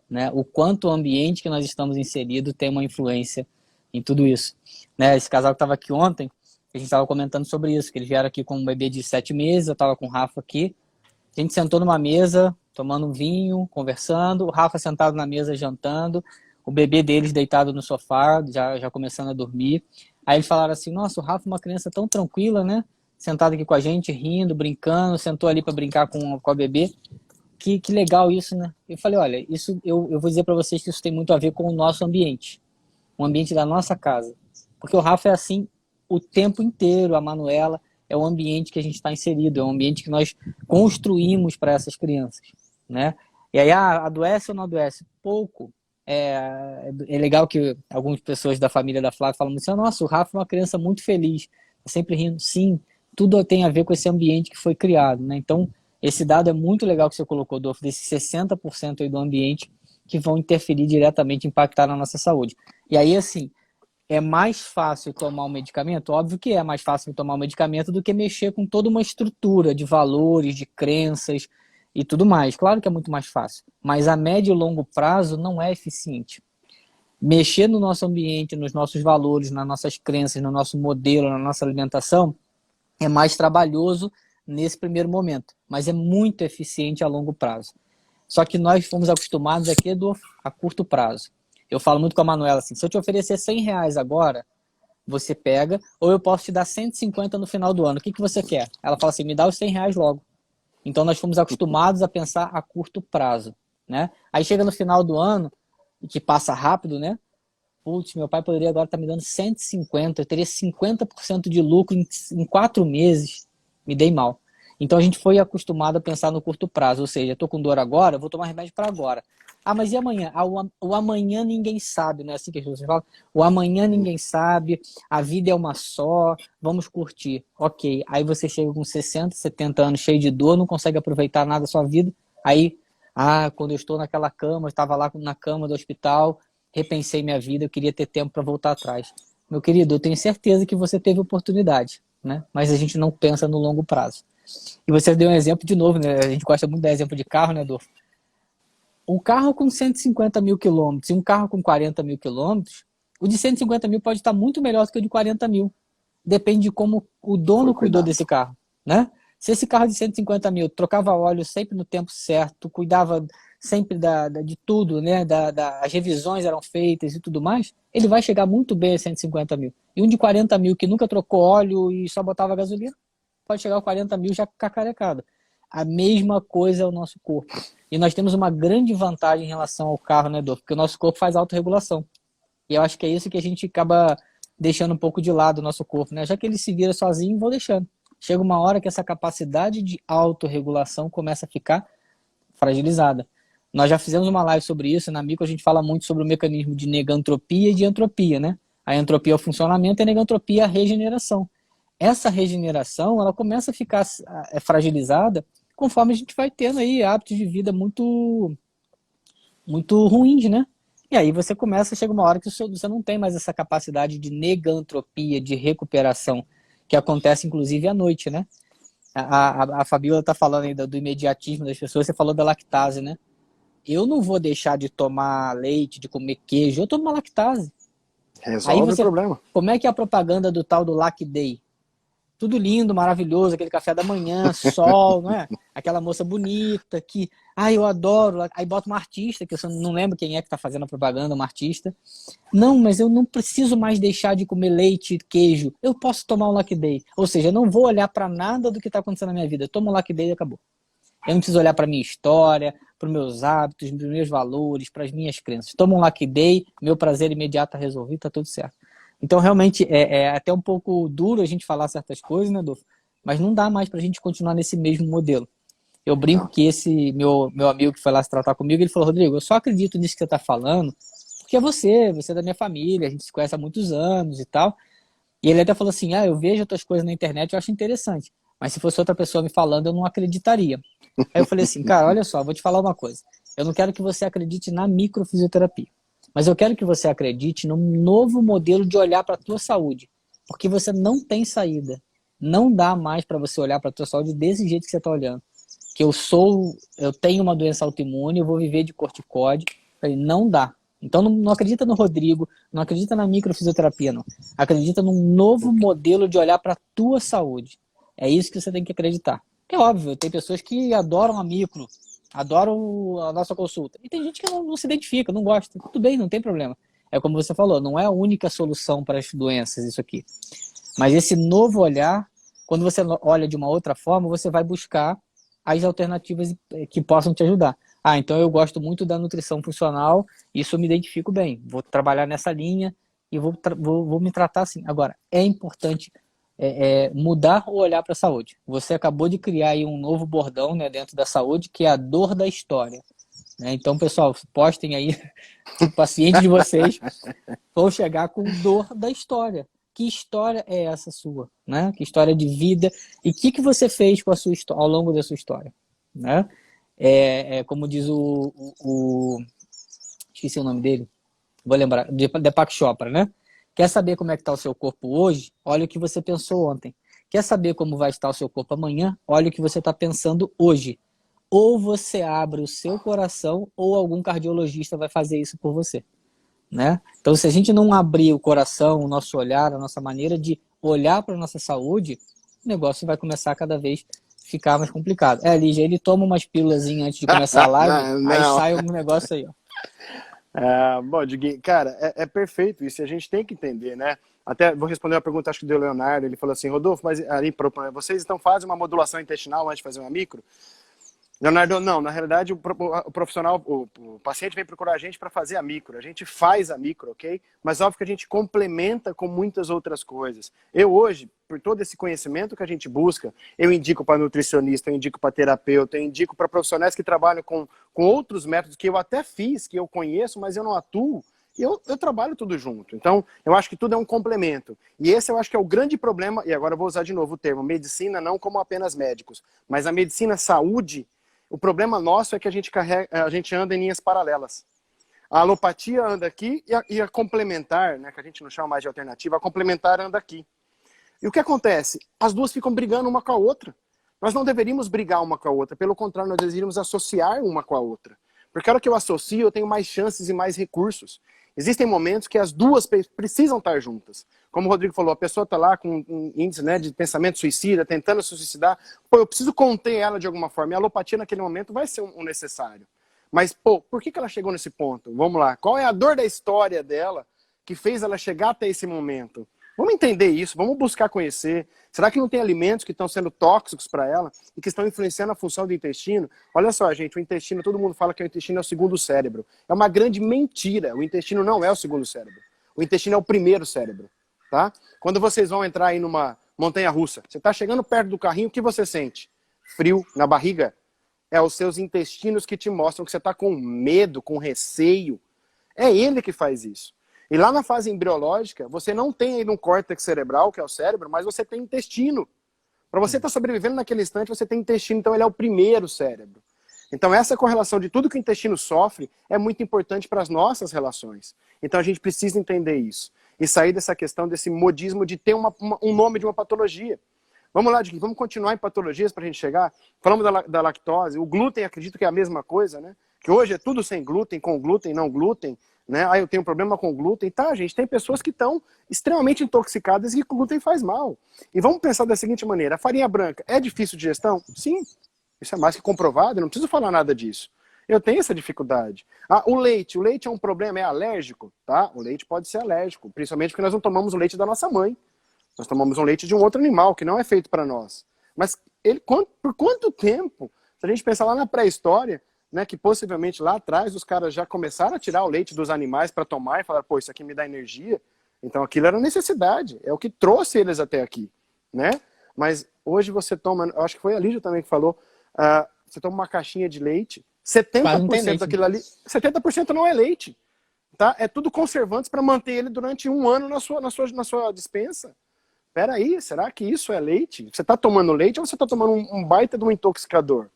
Né? O quanto o ambiente que nós estamos inseridos tem uma influência em tudo isso. Né? Esse casal que estava aqui ontem, a gente estava comentando sobre isso, que eles vieram aqui com um bebê de 7 meses, eu estava com o Rafa aqui. A gente sentou numa mesa, tomando um vinho, conversando, o Rafa sentado na mesa jantando, o bebê deles deitado no sofá, já começando a dormir. Aí eles falaram assim, nossa, o Rafa é uma criança tão tranquila, né? Sentado aqui com a gente, rindo, brincando, sentou ali para brincar com a bebê. Que legal isso, né? Eu falei, olha, isso eu vou dizer para vocês que isso tem muito a ver com o nosso ambiente. O ambiente da nossa casa. Porque o Rafa é assim o tempo inteiro, a Manuela, é o ambiente que a gente está inserido, é o ambiente que nós construímos para essas crianças, né? E aí, adoece ou não adoece? Pouco. É legal que algumas pessoas da família da Flávia falam assim, nossa, o Rafa é uma criança muito feliz, tá sempre rindo. Sim, tudo tem a ver com esse ambiente que foi criado, né? Então, esse dado é muito legal que você colocou, Dolfo, desses 60% aí do ambiente que vão interferir diretamente, impactar na nossa saúde. E aí, assim, é mais fácil tomar um medicamento? Óbvio que é mais fácil tomar um medicamento do que mexer com toda uma estrutura de valores, de crenças, e tudo mais. Claro que é muito mais fácil, mas a médio e longo prazo não é eficiente. Mexer no nosso ambiente, nos nossos valores, nas nossas crenças, no nosso modelo, na nossa alimentação, é mais trabalhoso nesse primeiro momento, mas é muito eficiente a longo prazo. Só que nós fomos acostumados aqui a curto prazo. Eu falo muito com a Manuela assim, se eu te oferecer R$ 100 agora, você pega, ou eu posso te dar 150 no final do ano. O que você quer? Ela fala assim, me dá os R$ 100 logo. Então nós fomos acostumados a pensar a curto prazo, né? Aí chega no final do ano, que passa rápido, né? Putz, meu pai poderia agora estar me dando 150, eu teria 50% de lucro em 4 meses. Me dei mal. Então a gente foi acostumado a pensar no curto prazo, ou seja, estou com dor agora, vou tomar remédio para agora. Ah, mas e amanhã? Ah, o amanhã ninguém sabe, não é assim que as pessoas falam? O amanhã ninguém sabe, a vida é uma só, vamos curtir. Ok, aí você chega com 60, 70 anos cheio de dor, não consegue aproveitar nada da sua vida, aí, quando eu estou naquela cama, eu estava lá na cama do hospital, repensei minha vida, eu queria ter tempo para voltar atrás. Meu querido, eu tenho certeza que você teve oportunidade, né? Mas a gente não pensa no longo prazo. E você deu um exemplo de novo, né? A gente gosta muito de dar exemplo de carro, né, Adolfo? Um carro com 150 mil quilômetros e um carro com 40 mil quilômetros, o de 150 mil pode estar muito melhor do que o de 40 mil. Depende de como o dono cuidou desse carro, né? Se esse carro de 150 mil trocava óleo sempre no tempo certo, cuidava sempre de tudo, né? As revisões eram feitas e tudo mais, ele vai chegar muito bem a 150 mil. E um de 40 mil que nunca trocou óleo e só botava gasolina, pode chegar aos 40 mil já cacarecado. A mesma coisa é o nosso corpo. E nós temos uma grande vantagem em relação ao carro, né, Dor? Porque o nosso corpo faz autorregulação. E eu acho que é isso que a gente acaba deixando um pouco de lado o nosso corpo, né? Já que ele se vira sozinho, vou deixando. Chega uma hora que essa capacidade de autorregulação começa a ficar fragilizada. Nós já fizemos uma live sobre isso, na Mico a gente fala muito sobre o mecanismo de negantropia e de entropia, né? A entropia é o funcionamento e a negantropia é a regeneração. Essa regeneração, ela começa a ficar fragilizada conforme a gente vai tendo aí hábitos de vida muito, muito ruins, né? E aí você chega uma hora que você não tem mais essa capacidade de negantropia, de recuperação, que acontece inclusive à noite, né? A Fabiola está falando aí do imediatismo das pessoas, você falou da lactase, né? Eu não vou deixar de tomar leite, de comer queijo, eu tomo uma lactase. Resolve o problema. Como é que é a propaganda do tal do Lac Day? Tudo lindo, maravilhoso, aquele café da manhã, sol, não é? Aquela moça bonita que, eu adoro. Aí bota uma artista, que eu não lembro quem é que está fazendo a propaganda, uma artista. Não, mas eu não preciso mais deixar de comer leite e queijo. Eu posso tomar um Lac Day. Ou seja, eu não vou olhar para nada do que está acontecendo na minha vida. Eu tomo um Lac Day e acabou. Eu não preciso olhar para a minha história, para os meus hábitos, para os meus valores, para as minhas crenças. Tomo um Lac Day, meu prazer imediato está resolvido, está tudo certo. Então, realmente, é até um pouco duro a gente falar certas coisas, né, Adolfo? Mas não dá mais para a gente continuar nesse mesmo modelo. Eu brinco que esse meu amigo que foi lá se tratar comigo, ele falou, Rodrigo, eu só acredito nisso que você está falando, porque você é da minha família, a gente se conhece há muitos anos e tal. E ele até falou assim, eu vejo outras coisas na internet, eu acho interessante. Mas se fosse outra pessoa me falando, eu não acreditaria. Aí eu falei assim, cara, olha só, vou te falar uma coisa. Eu não quero que você acredite na microfisioterapia. Mas eu quero que você acredite num novo modelo de olhar para a tua saúde. Porque você não tem saída. Não dá mais para você olhar para a tua saúde desse jeito que você está olhando. Que eu tenho uma doença autoimune, eu vou viver de corticóide. Falei, não dá. Então não acredita no Rodrigo, não acredita na microfisioterapia, não. Acredita num novo modelo de olhar para a tua saúde. É isso que você tem que acreditar. É óbvio, tem pessoas que adoram a micro, adoram a nossa consulta. E tem gente que não se identifica, não gosta. Tudo bem, não tem problema. É como você falou, não é a única solução para as doenças isso aqui. Mas esse novo olhar, quando você olha de uma outra forma, você vai buscar as alternativas que possam te ajudar. Então eu gosto muito da nutrição funcional, isso eu me identifico bem. Vou trabalhar nessa linha e vou me tratar assim. Agora, é importante mudar o olhar para a saúde. Você acabou de criar aí um novo bordão, né, dentro da saúde, que é a dor da história. Então, pessoal, postem aí, pacientes de vocês vão chegar com dor da história. Que história é essa sua? Né? Que história de vida? E o que você fez com a sua história, ao longo da sua história? Né? Como diz esqueci o nome dele, vou lembrar, Deepak Chopra, né? Quer saber como é que está o seu corpo hoje? Olha o que você pensou ontem. Quer saber como vai estar o seu corpo amanhã? Olha o que você está pensando hoje. ou você abre o seu coração ou algum cardiologista vai fazer isso por você, né? Então, se a gente não abrir o coração, o nosso olhar, a nossa maneira de olhar para a nossa saúde, o negócio vai começar a cada vez ficar mais complicado. Lígia, ele toma umas pílulas antes de começar a live, Não, aí não. sai um negócio aí, ó. Bom, Diguinho, cara, é perfeito isso, a gente tem que entender, né? Até vou responder uma pergunta, acho que do Leonardo, ele falou assim, Rodolfo, mas ali, vocês então fazem uma modulação intestinal antes de fazer uma micro? Leonardo, não, na realidade o profissional, o paciente vem procurar a gente para fazer a micro, a gente faz a micro, ok? Mas óbvio que a gente complementa com muitas outras coisas. Eu hoje, por todo esse conhecimento que a gente busca, eu indico para nutricionista, eu indico para terapeuta, eu indico para profissionais que trabalham com outros métodos que eu até fiz, que eu conheço, mas eu não atuo, e eu trabalho tudo junto. Então, eu acho que tudo é um complemento. E esse eu acho que é o grande problema, e agora eu vou usar de novo o termo, medicina não como apenas médicos, mas a medicina saúde. O problema nosso é que a gente anda em linhas paralelas. A alopatia anda aqui e a complementar, né, que a gente não chama mais de alternativa, a complementar anda aqui. E o que acontece? As duas ficam brigando uma com a outra. Nós não deveríamos brigar uma com a outra, pelo contrário, nós deveríamos associar uma com a outra. Porque a hora que eu associo, eu tenho mais chances e mais recursos. Existem momentos que as duas precisam estar juntas. Como o Rodrigo falou, a pessoa está lá com um índice, né, de pensamento suicida, tentando se suicidar. Pô, eu preciso conter ela de alguma forma. E a alopatia naquele momento vai ser um necessário. Mas, pô, por que ela chegou nesse ponto? Vamos lá. Qual é a dor da história dela que fez ela chegar até esse momento? Vamos entender isso, vamos buscar conhecer. Será que não tem alimentos que estão sendo tóxicos para ela e que estão influenciando a função do intestino? Olha só, gente, o intestino, todo mundo fala que o intestino é o segundo cérebro. É uma grande mentira. O intestino não é o segundo cérebro. O intestino é o primeiro cérebro, tá? Quando vocês vão entrar aí numa montanha-russa, você está chegando perto do carrinho, o que você sente? Frio na barriga? É os seus intestinos que te mostram que você está com medo, com receio. É ele que faz isso. E lá na fase embriológica, você não tem ainda um córtex cerebral, que é o cérebro, mas você tem intestino. Para você estar sobrevivendo naquele instante, você tem intestino, então ele é o primeiro cérebro. Então essa correlação de tudo que o intestino sofre é muito importante para as nossas relações. Então a gente precisa entender isso. E sair dessa questão, desse modismo de ter um nome de uma patologia. Vamos lá, Dick, vamos continuar em patologias para a gente chegar. Falamos da lactose, o glúten, acredito que é a mesma coisa, né? Que hoje é tudo sem glúten, com glúten, não glúten. Né? Eu tenho um problema com glúten. Tá, gente, tem pessoas que estão extremamente intoxicadas e que o glúten faz mal. E vamos pensar da seguinte maneira, a farinha branca é difícil de digestão? Sim, isso é mais que comprovado, eu não preciso falar nada disso. Eu tenho essa dificuldade. O leite é um problema, é alérgico? Tá? O leite pode ser alérgico, principalmente porque nós não tomamos o leite da nossa mãe. Nós tomamos um leite de um outro animal, que não é feito para nós. Mas por quanto tempo, se a gente pensar lá na pré-história, né, que possivelmente lá atrás os caras já começaram a tirar o leite dos animais para tomar e falar, pô, isso aqui me dá energia. Então aquilo era necessidade, é o que trouxe eles até aqui, né? Mas hoje você toma, acho que foi a Lígia também que falou, você toma uma caixinha de leite, 70% daquilo ali, 70% não é leite, tá? É tudo conservantes para manter ele durante um ano na sua dispensa. Peraí, será que isso é leite? Você está tomando leite ou você está tomando um baita de um intoxicador?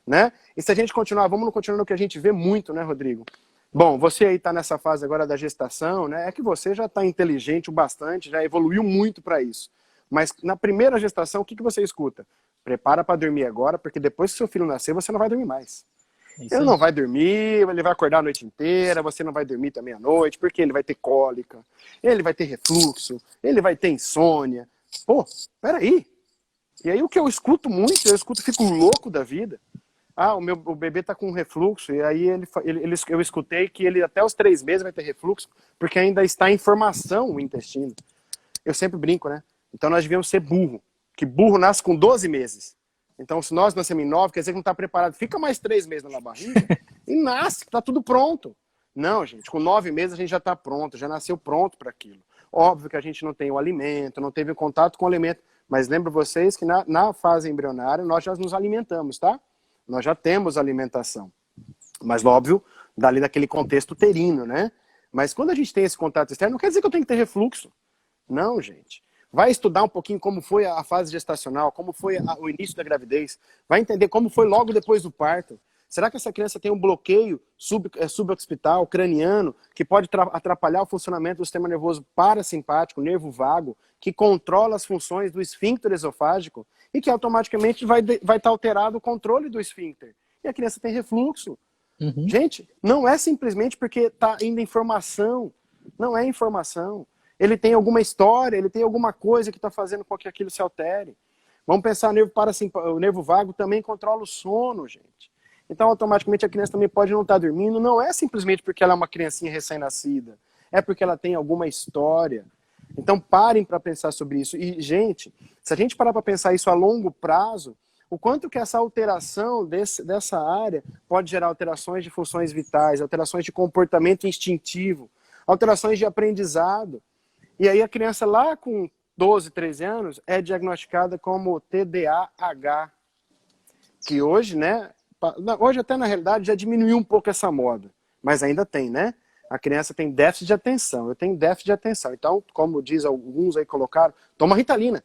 Né? E se a gente continuar, vamos continuar no que a gente vê muito, né, Rodrigo? Bom, você aí está nessa fase agora da gestação, né? É que você já está inteligente o bastante, já evoluiu muito para isso. Mas na primeira gestação, o que você escuta? Prepara para dormir agora, porque depois que seu filho nascer, você não vai dormir mais. Ele não vai dormir, ele vai acordar a noite inteira, você não vai dormir também à noite, porque ele vai ter cólica, ele vai ter refluxo, ele vai ter insônia. Pô, peraí. E aí o que eu escuto muito, fico louco da vida. O bebê tá com refluxo, e aí eu escutei que ele até os 3 meses vai ter refluxo, porque ainda está em formação o intestino. Eu sempre brinco, né? Então nós devíamos ser burro, que burro nasce com 12 meses. Então se nós nascemos em 9, quer dizer que não está preparado. Fica mais 3 meses na barriga e nasce, tá tudo pronto. Não, gente, com 9 meses a gente já está pronto, já nasceu pronto para aquilo. Óbvio que a gente não tem o alimento, não teve contato com o alimento, mas lembro vocês que na fase embrionária nós já nos alimentamos, tá? Nós já temos alimentação. Mas, óbvio, dali daquele contexto uterino, né? Mas quando a gente tem esse contato externo, não quer dizer que eu tenho que ter refluxo. Não, gente. Vai estudar um pouquinho como foi a fase gestacional, como foi o início da gravidez. Vai entender como foi logo depois do parto. Será que essa criança tem um bloqueio suboccipital, craniano, que pode atrapalhar o funcionamento do sistema nervoso parasimpático, nervo vago, que controla as funções do esfíncter esofágico e que automaticamente vai estar alterado o controle do esfíncter. e a criança tem refluxo. Uhum. Gente, não é simplesmente porque está indo informação. Não é informação. Ele tem alguma história, ele tem alguma coisa que está fazendo com que aquilo se altere. Vamos pensar, o nervo vago também controla o sono, gente. Então, automaticamente, a criança também pode não estar dormindo. Não é simplesmente porque ela é uma criancinha recém-nascida. É porque ela tem alguma história. Então, parem para pensar sobre isso. E, gente, se a gente parar para pensar isso a longo prazo, o quanto que essa alteração dessa área pode gerar alterações de funções vitais, alterações de comportamento instintivo, alterações de aprendizado. E aí a criança lá com 12, 13 anos é diagnosticada como TDAH, que hoje, né, hoje até na realidade já diminuiu um pouco essa moda, mas ainda tem, né? A criança tem déficit de atenção, eu tenho déficit de atenção. Então, como diz alguns aí colocaram, toma Ritalina.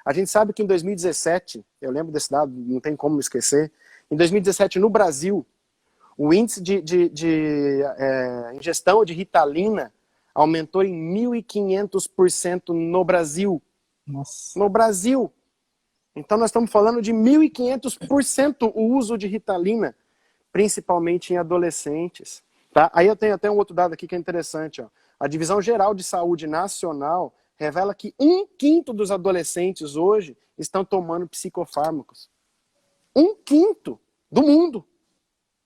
A gente sabe que em 2017, eu lembro desse dado, não tem como me esquecer, em 2017 no Brasil, o índice de ingestão de Ritalina aumentou em 1.500% no Brasil. Nossa. No Brasil. Então nós estamos falando de 1.500% o uso de Ritalina, principalmente em adolescentes. Tá? Aí eu tenho até um outro dado aqui que é interessante. Ó. A Divisão Geral de Saúde Nacional revela que 1/5 dos adolescentes hoje estão tomando psicofármacos. 1/5 do mundo,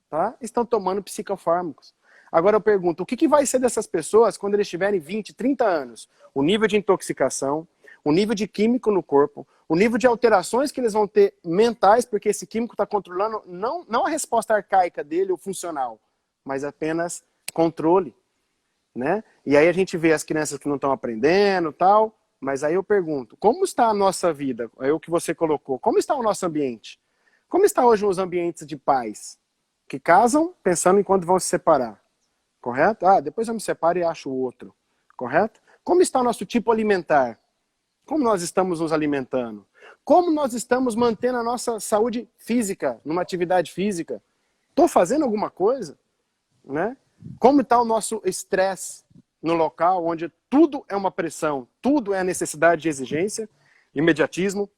tá? Estão tomando psicofármacos. Agora eu pergunto, o que vai ser dessas pessoas quando eles tiverem 20, 30 anos? O nível de intoxicação, o nível de químico no corpo, o nível de alterações que eles vão ter mentais, porque esse químico está controlando não a resposta arcaica dele, ou funcional, mas apenas controle, né? E aí a gente vê as crianças que não estão aprendendo tal, mas aí eu pergunto, como está a nossa vida? É o que você colocou. Como está o nosso ambiente? Como está hoje os ambientes de pais? Que casam pensando em quando vão se separar. Correto? Ah, depois eu me separo e acho outro. Correto? Como está o nosso tipo alimentar? Como nós estamos nos alimentando? Como nós estamos mantendo a nossa saúde física, numa atividade física? Estou fazendo alguma coisa? Né? Como está o nosso estresse no local, onde tudo é uma pressão, tudo é necessidade de exigência, imediatismo,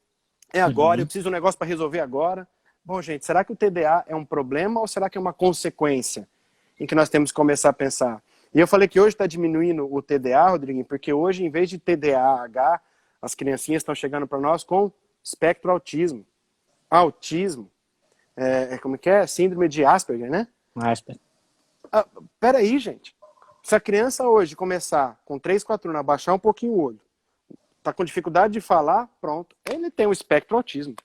é agora, eu preciso de um negócio para resolver agora. Bom, gente, será que o TDA é um problema ou será que é uma consequência em que nós temos que começar a pensar? E eu falei que hoje está diminuindo o TDA, Rodriguinho, porque hoje, em vez de TDAH, as criancinhas estão chegando para nós com espectro autismo. Autismo. Como que é? Síndrome de Asperger, né? Asperger. Peraí, gente. Se a criança hoje começar com 3, 4 anos, abaixar um pouquinho o olho, tá com dificuldade de falar, pronto, ele tem um espectro autismo.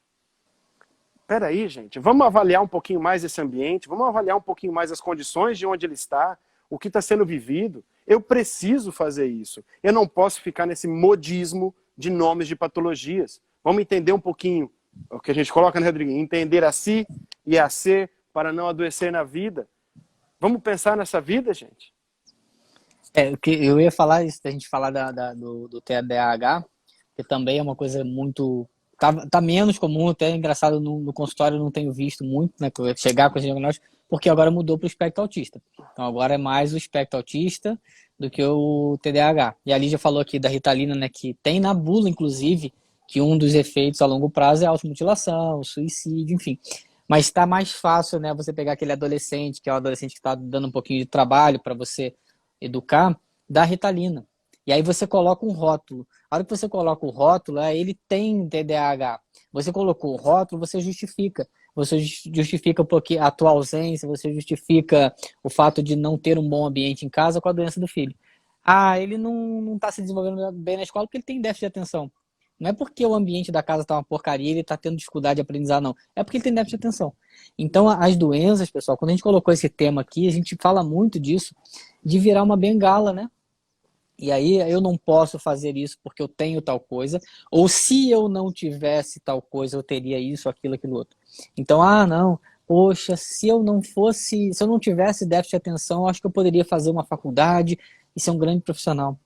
Peraí, gente, vamos avaliar um pouquinho mais esse ambiente, vamos avaliar um pouquinho mais as condições de onde ele está, o que está sendo vivido. Eu preciso fazer isso. Eu não posso ficar nesse modismo de nomes de patologias. Vamos entender um pouquinho o que a gente coloca, né, Rodriguinho? Entender a si e a ser para não adoecer na vida. Vamos pensar nessa vida, gente? Eu ia falar isso, da gente falar do TDAH, que também é uma coisa muito... Tá menos comum, até engraçado, no consultório eu não tenho visto muito, né, chegar com esse diagnóstico, porque agora mudou para o espectro autista. Então agora é mais o espectro autista do que o TDAH. E a Lígia falou aqui da Ritalina, né, que tem na bula, inclusive, que um dos efeitos a longo prazo é a automutilação, suicídio, enfim. Mas está mais fácil, né, você pegar aquele adolescente, que é um adolescente que está dando um pouquinho de trabalho para você educar, da Ritalina. E aí você coloca um rótulo. A hora que você coloca o rótulo, ele tem TDAH. Você colocou o rótulo, você justifica. Você justifica porque a tua ausência, você justifica o fato de não ter um bom ambiente em casa com a doença do filho. Ah, ele não está se desenvolvendo bem na escola porque ele tem déficit de atenção. Não é porque o ambiente da casa está uma porcaria e ele está tendo dificuldade de aprendizar, não. É porque ele tem déficit de atenção. Então, as doenças, pessoal, quando a gente colocou esse tema aqui, a gente fala muito disso, de virar uma bengala, né? E aí eu não posso fazer isso porque eu tenho tal coisa, ou se eu não tivesse tal coisa, eu teria isso, aquilo, aquilo outro. Então, não, poxa, se eu não tivesse déficit de atenção, eu acho que eu poderia fazer uma faculdade e ser um grande profissional.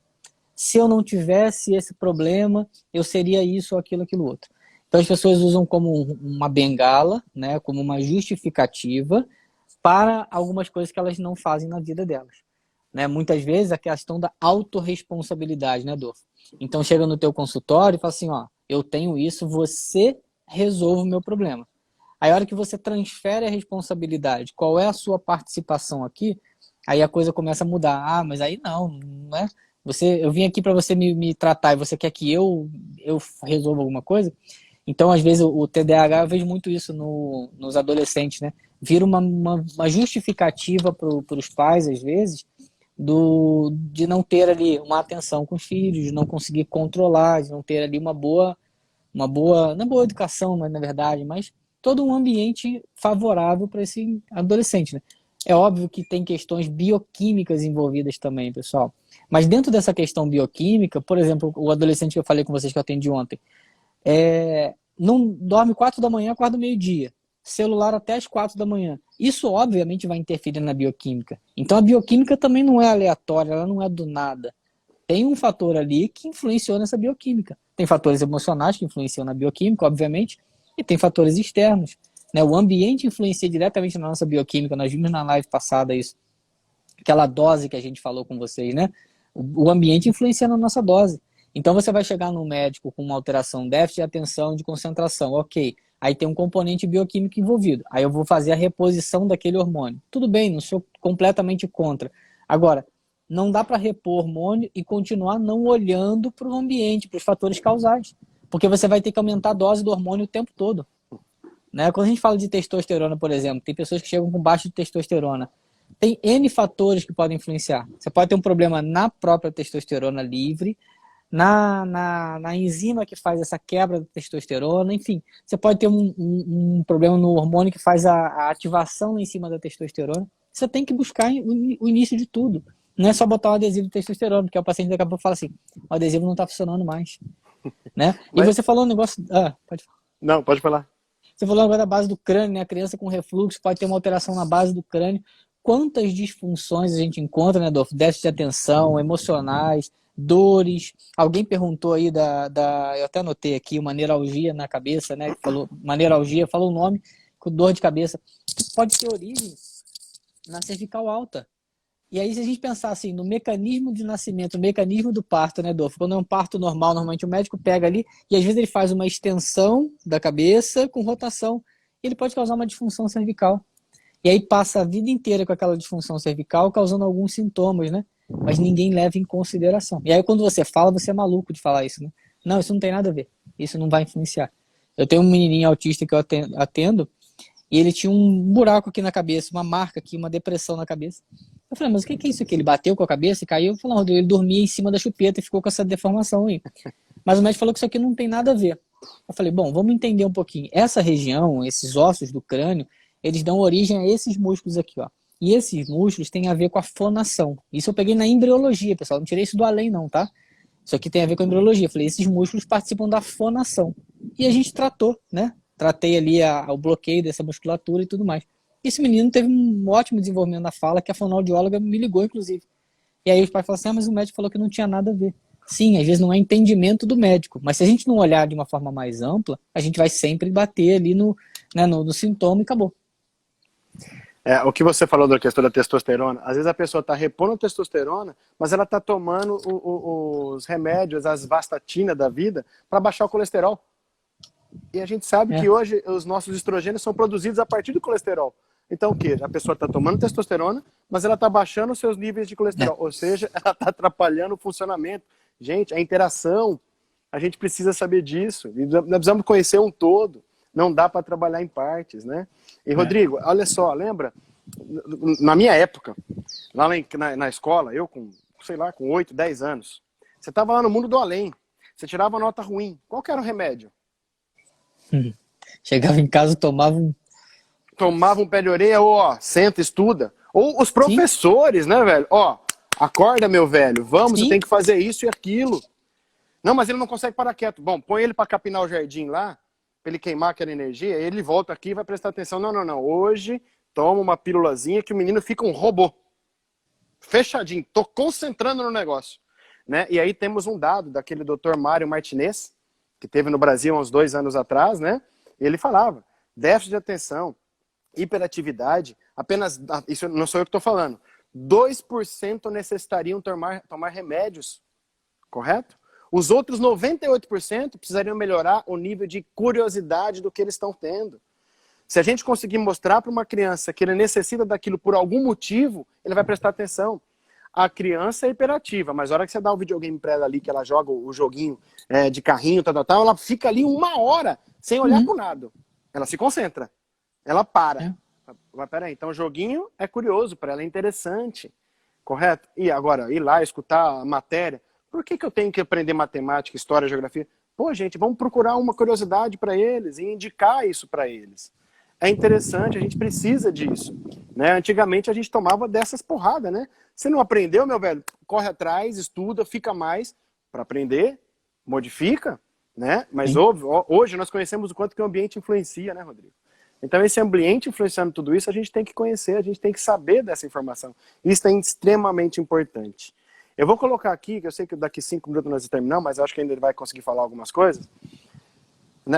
Se eu não tivesse esse problema, eu seria isso, aquilo, aquilo outro. Então as pessoas usam como uma bengala, né, como uma justificativa para algumas coisas que elas não fazem na vida delas. Né? Muitas vezes a questão da autorresponsabilidade, né, Dor? Então chega no teu consultório e fala assim, ó, eu tenho isso, você resolve o meu problema. Aí a hora que você transfere a responsabilidade, qual é a sua participação aqui, aí a coisa começa a mudar. Ah, mas aí não é? Eu vim aqui para você me tratar e você quer que eu resolva alguma coisa? Então, às vezes, o TDAH, eu vejo muito isso nos adolescentes, né? Vira uma justificativa para os pais, às vezes, de não ter ali uma atenção com os filhos, de não conseguir controlar, de não ter ali não é boa educação, mas, na verdade, mas todo um ambiente favorável para esse adolescente, né? É óbvio que tem questões bioquímicas envolvidas também, pessoal. Mas dentro dessa questão bioquímica, por exemplo, o adolescente que eu falei com vocês que eu atendi ontem, não dorme 4 da manhã, acorda meio-dia. Celular até as 4 da manhã. Isso, obviamente, vai interferir na bioquímica. Então, a bioquímica também não é aleatória, ela não é do nada. Tem um fator ali que influenciou nessa bioquímica. Tem fatores emocionais que influenciam na bioquímica, obviamente, e tem fatores externos. Né? O ambiente influencia diretamente na nossa bioquímica. Nós vimos na live passada isso. Aquela dose que a gente falou com vocês, né? O ambiente influencia na nossa dose. Então você vai chegar no médico com uma alteração, déficit de atenção, de concentração, ok. Aí tem um componente bioquímico envolvido. Aí eu vou fazer a reposição daquele hormônio. Tudo bem, não sou completamente contra. Agora, não dá para repor hormônio e continuar não olhando para o ambiente, para os fatores causais. Porque você vai ter que aumentar a dose do hormônio o tempo todo. Né? Quando a gente fala de testosterona, por exemplo, tem pessoas que chegam com baixo de testosterona. Tem N fatores que podem influenciar. Você pode ter um problema na própria testosterona livre, na enzima que faz essa quebra da testosterona, enfim. Você pode ter um problema no hormônio que faz a ativação em cima da testosterona. Você tem que buscar o início de tudo. Não é só botar um adesivo de testosterona, porque o paciente daqui a pouco fala assim, o adesivo não está funcionando mais. Né? Mas... E você falou um negócio... pode falar. Não, pode falar. Você falou agora da base do crânio, né? A criança com refluxo pode ter uma alteração na base do crânio. Quantas disfunções a gente encontra, né, Adolfo? Déficit de atenção, emocionais, dores. Alguém perguntou aí eu até anotei aqui, uma neuralgia na cabeça, né? Falou, uma neuralgia, falou o nome, com dor de cabeça. Pode ter origem na cervical alta. E aí, se a gente pensar assim, no mecanismo de nascimento, no mecanismo do parto, né, Adolfo? Quando é um parto normal, normalmente o médico pega ali e às vezes ele faz uma extensão da cabeça com rotação. E ele pode causar uma disfunção cervical. E aí passa a vida inteira com aquela disfunção cervical, causando alguns sintomas, né? Mas ninguém leva em consideração. E aí quando você fala, você é maluco de falar isso, né? Não, isso não tem nada a ver. Isso não vai influenciar. Eu tenho um menininho autista que eu atendo e ele tinha um buraco aqui na cabeça, uma marca aqui, uma depressão na cabeça. Eu falei, mas o que é isso aqui? Ele bateu com a cabeça e caiu? Eu falei, não, Rodrigo, ele dormia em cima da chupeta e ficou com essa deformação aí. Mas o médico falou que isso aqui não tem nada a ver. Eu falei, bom, vamos entender um pouquinho. Essa região, esses ossos do crânio, eles dão origem a esses músculos aqui, ó. E esses músculos têm a ver com a fonação. Isso eu peguei na embriologia, pessoal. Não tirei isso do além, não, tá? Isso aqui tem a ver com a embriologia. Eu falei, esses músculos participam da fonação. E a gente tratou, né? Tratei ali o bloqueio dessa musculatura e tudo mais. Esse menino teve um ótimo desenvolvimento na fala, que a fonoaudióloga me ligou, inclusive. E aí os pais falaram assim, mas o médico falou que não tinha nada a ver. Sim, às vezes não é entendimento do médico. Mas se a gente não olhar de uma forma mais ampla, a gente vai sempre bater ali no sintoma e acabou. O que você falou da questão da testosterona, às vezes a pessoa está repondo testosterona, mas ela está tomando os remédios, as vastatina da vida, para baixar o colesterol. E a gente sabe que hoje os nossos estrogênios são produzidos a partir do colesterol. Então o quê? A pessoa está tomando testosterona, mas ela está baixando os seus níveis de colesterol. Ou seja, ela está atrapalhando o funcionamento. Gente, a interação, a gente precisa saber disso. Nós precisamos conhecer um todo. Não dá para trabalhar em partes, né? E, Rodrigo, olha só, lembra? Na minha época, lá na escola, eu com 8, 10 anos, você estava lá no mundo do além. Você tirava nota ruim. Qual que era o remédio? Chegava em casa, tomava um pé de orelha, senta, estuda. Ou os professores, né, velho? Acorda, meu velho, vamos, você tem que fazer isso e aquilo. Não, mas ele não consegue parar quieto. Bom, põe ele para capinar o jardim lá, para ele queimar aquela energia, ele volta aqui e vai prestar atenção. Não. Hoje, toma uma pílulazinha que o menino fica um robô. Fechadinho, tô concentrando no negócio. Né? E aí temos um dado daquele Dr. Mário Martinez, que teve no Brasil há uns 2 anos atrás, né? E ele falava, déficit de atenção, hiperatividade, apenas, isso não sou eu que estou falando, 2% necessitariam tomar remédios, correto? Os outros 98% precisariam melhorar o nível de curiosidade do que eles estão tendo. Se a gente conseguir mostrar para uma criança que ele necessita daquilo por algum motivo, ele vai prestar atenção. A criança é hiperativa, mas a hora que você dá o videogame para ela ali, que ela joga o joguinho de carrinho, tal, ela fica ali 1 hora sem olhar pro nada. Ela se concentra. Ela para. Mas peraí, então o joguinho é curioso para ela, é interessante. Correto? E agora, ir lá, escutar a matéria. Por que eu tenho que aprender matemática, história, geografia? Pô, gente, vamos procurar uma curiosidade para eles e indicar isso para eles. É interessante, a gente precisa disso. Né? Antigamente a gente tomava dessas porradas, né? Você não aprendeu, meu velho? Corre atrás, estuda, fica mais para aprender, modifica, né? Mas hoje nós conhecemos o quanto que o ambiente influencia, né, Rodrigo? Então esse ambiente influenciando tudo isso, a gente tem que conhecer, a gente tem que saber dessa informação. Isso é extremamente importante. Eu vou colocar aqui, que eu sei que daqui 5 minutos nós terminamos, mas eu acho que ainda ele vai conseguir falar algumas coisas.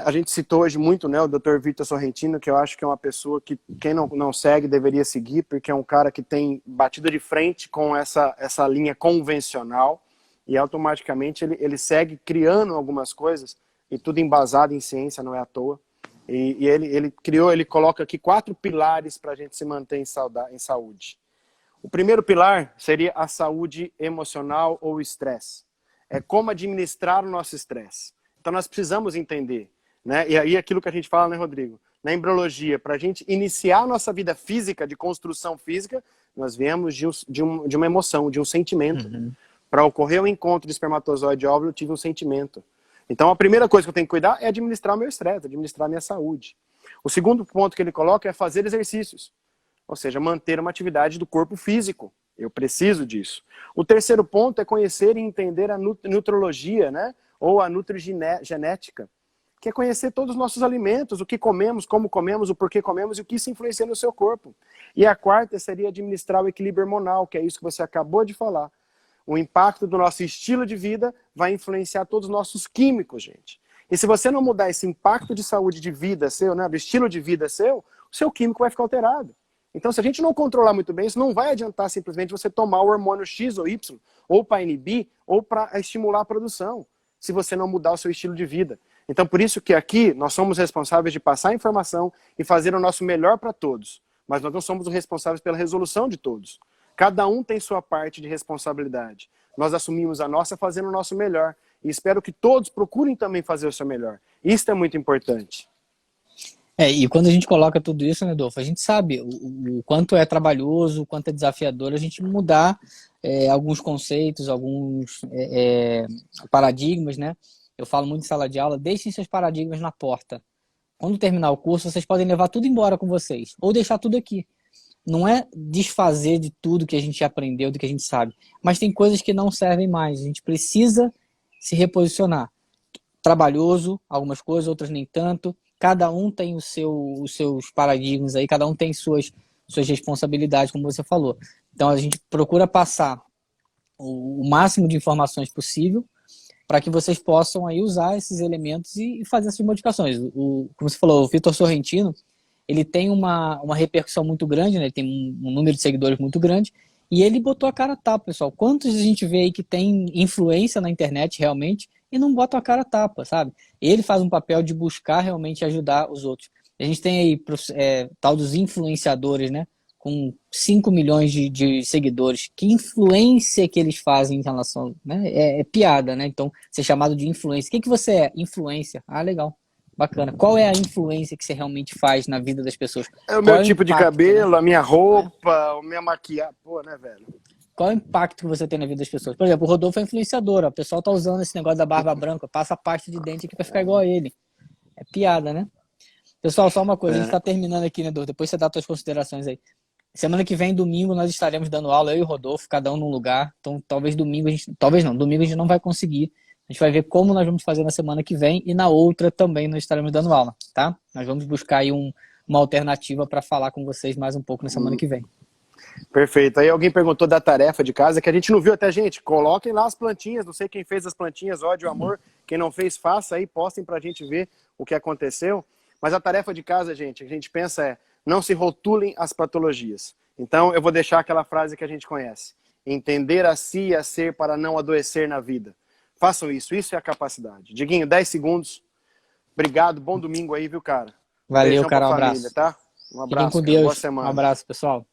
A gente citou hoje muito, né, o Dr. Vitor Sorrentino, que eu acho que é uma pessoa que quem não segue deveria seguir, porque é um cara que tem batido de frente com essa linha convencional e automaticamente ele segue criando algumas coisas e tudo embasado em ciência, não é à toa. E ele coloca aqui 4 pilares para a gente se manter em saúde. O primeiro pilar seria a saúde emocional ou estresse. É como administrar o nosso estresse. Então nós precisamos entender. Né? E aí aquilo que a gente fala, né, Rodrigo? Na embriologia, para a gente iniciar a nossa vida física, de construção física, nós viemos de uma emoção, de um sentimento. Para ocorrer o encontro de espermatozoide e óvulo, eu tive um sentimento. Então a primeira coisa que eu tenho que cuidar é administrar o meu estresse, administrar a minha saúde. O segundo ponto que ele coloca é fazer exercícios. Ou seja, manter uma atividade do corpo físico. Eu preciso disso. O terceiro ponto é conhecer e entender a nutrologia, né? Ou a nutrigenética, que é conhecer todos os nossos alimentos, o que comemos, como comemos, o porquê comemos e o que isso influencia no seu corpo. E a quarta seria administrar o equilíbrio hormonal, que é isso que você acabou de falar. O impacto do nosso estilo de vida vai influenciar todos os nossos químicos, gente. E se você não mudar esse impacto de saúde de vida seu, né, do estilo de vida seu, o seu químico vai ficar alterado. Então, se a gente não controlar muito bem, isso não vai adiantar simplesmente você tomar o hormônio X ou Y, ou para inibir, ou para estimular a produção, se você não mudar o seu estilo de vida. Então, por isso que aqui nós somos responsáveis de passar informação e fazer o nosso melhor para todos. Mas nós não somos os responsáveis pela resolução de todos. Cada um tem sua parte de responsabilidade. Nós assumimos a nossa fazendo o nosso melhor. E espero que todos procurem também fazer o seu melhor. Isso é muito importante. E quando a gente coloca tudo isso, né, Adolfo, a gente sabe o quanto é trabalhoso, o quanto é desafiador a gente mudar alguns conceitos, alguns paradigmas, né? Eu falo muito em sala de aula, deixem seus paradigmas na porta. Quando terminar o curso, vocês podem levar tudo embora com vocês, ou deixar tudo aqui. Não é desfazer de tudo que a gente aprendeu, do que a gente sabe, mas tem coisas que não servem mais. A gente precisa se reposicionar. Trabalhoso, algumas coisas, outras nem tanto. Cada um tem os seus paradigmas aí, cada um tem suas responsabilidades, como você falou. Então a gente procura passar o máximo de informações possível para que vocês possam aí usar esses elementos e fazer essas modificações. Como você falou, o Vitor Sorrentino, ele tem uma repercussão muito grande, né? Ele tem um número de seguidores muito grande, e ele botou a cara a tapa, pessoal. Quantos a gente vê aí que tem influência na internet realmente e não bota a cara a tapa, sabe? Ele faz um papel de buscar realmente ajudar os outros. A gente tem aí tal dos influenciadores, né? Com 5 milhões de seguidores. Que influência que eles fazem em relação... Né? É piada, né? Então, ser chamado de influência. O que você é? Influência. Ah, legal. Bacana. Qual é a influência que você realmente faz na vida das pessoas? É o meu tipo de cabelo, né? A minha roupa, a minha maquiagem. Pô, né, velho? Qual é o impacto que você tem na vida das pessoas? Por exemplo, o Rodolfo é influenciador. Ó. O pessoal tá usando esse negócio da barba branca. Passa a pasta de dente aqui pra ficar igual a ele. É piada, né? Pessoal, só uma coisa. A gente tá terminando aqui, né, Rodolfo? Depois você dá suas considerações aí. Semana que vem, domingo, nós estaremos dando aula, eu e o Rodolfo, cada um num lugar. Então, talvez domingo a gente... Talvez não, domingo a gente não vai conseguir. A gente vai ver como nós vamos fazer na semana que vem e na outra também nós estaremos dando aula, tá? Nós vamos buscar aí uma alternativa para falar com vocês mais um pouco na semana que vem. Perfeito. Aí alguém perguntou da tarefa de casa, que a gente não viu até, gente. Coloquem lá as plantinhas, não sei quem fez as plantinhas, ódio, amor. Quem não fez, faça aí, postem pra gente ver o que aconteceu. Mas a tarefa de casa, gente, a gente pensa não se rotulem as patologias. Então eu vou deixar aquela frase que a gente conhece. Entender a si e a ser para não adoecer na vida. Façam isso é a capacidade. Diguinho, 10 segundos. Obrigado, bom domingo aí, viu, cara? Valeu, Beijão cara, pra um família, abraço. tá? Um Fiquem abraço, com cara. Boa Deus. Um semana. abraço, pessoal.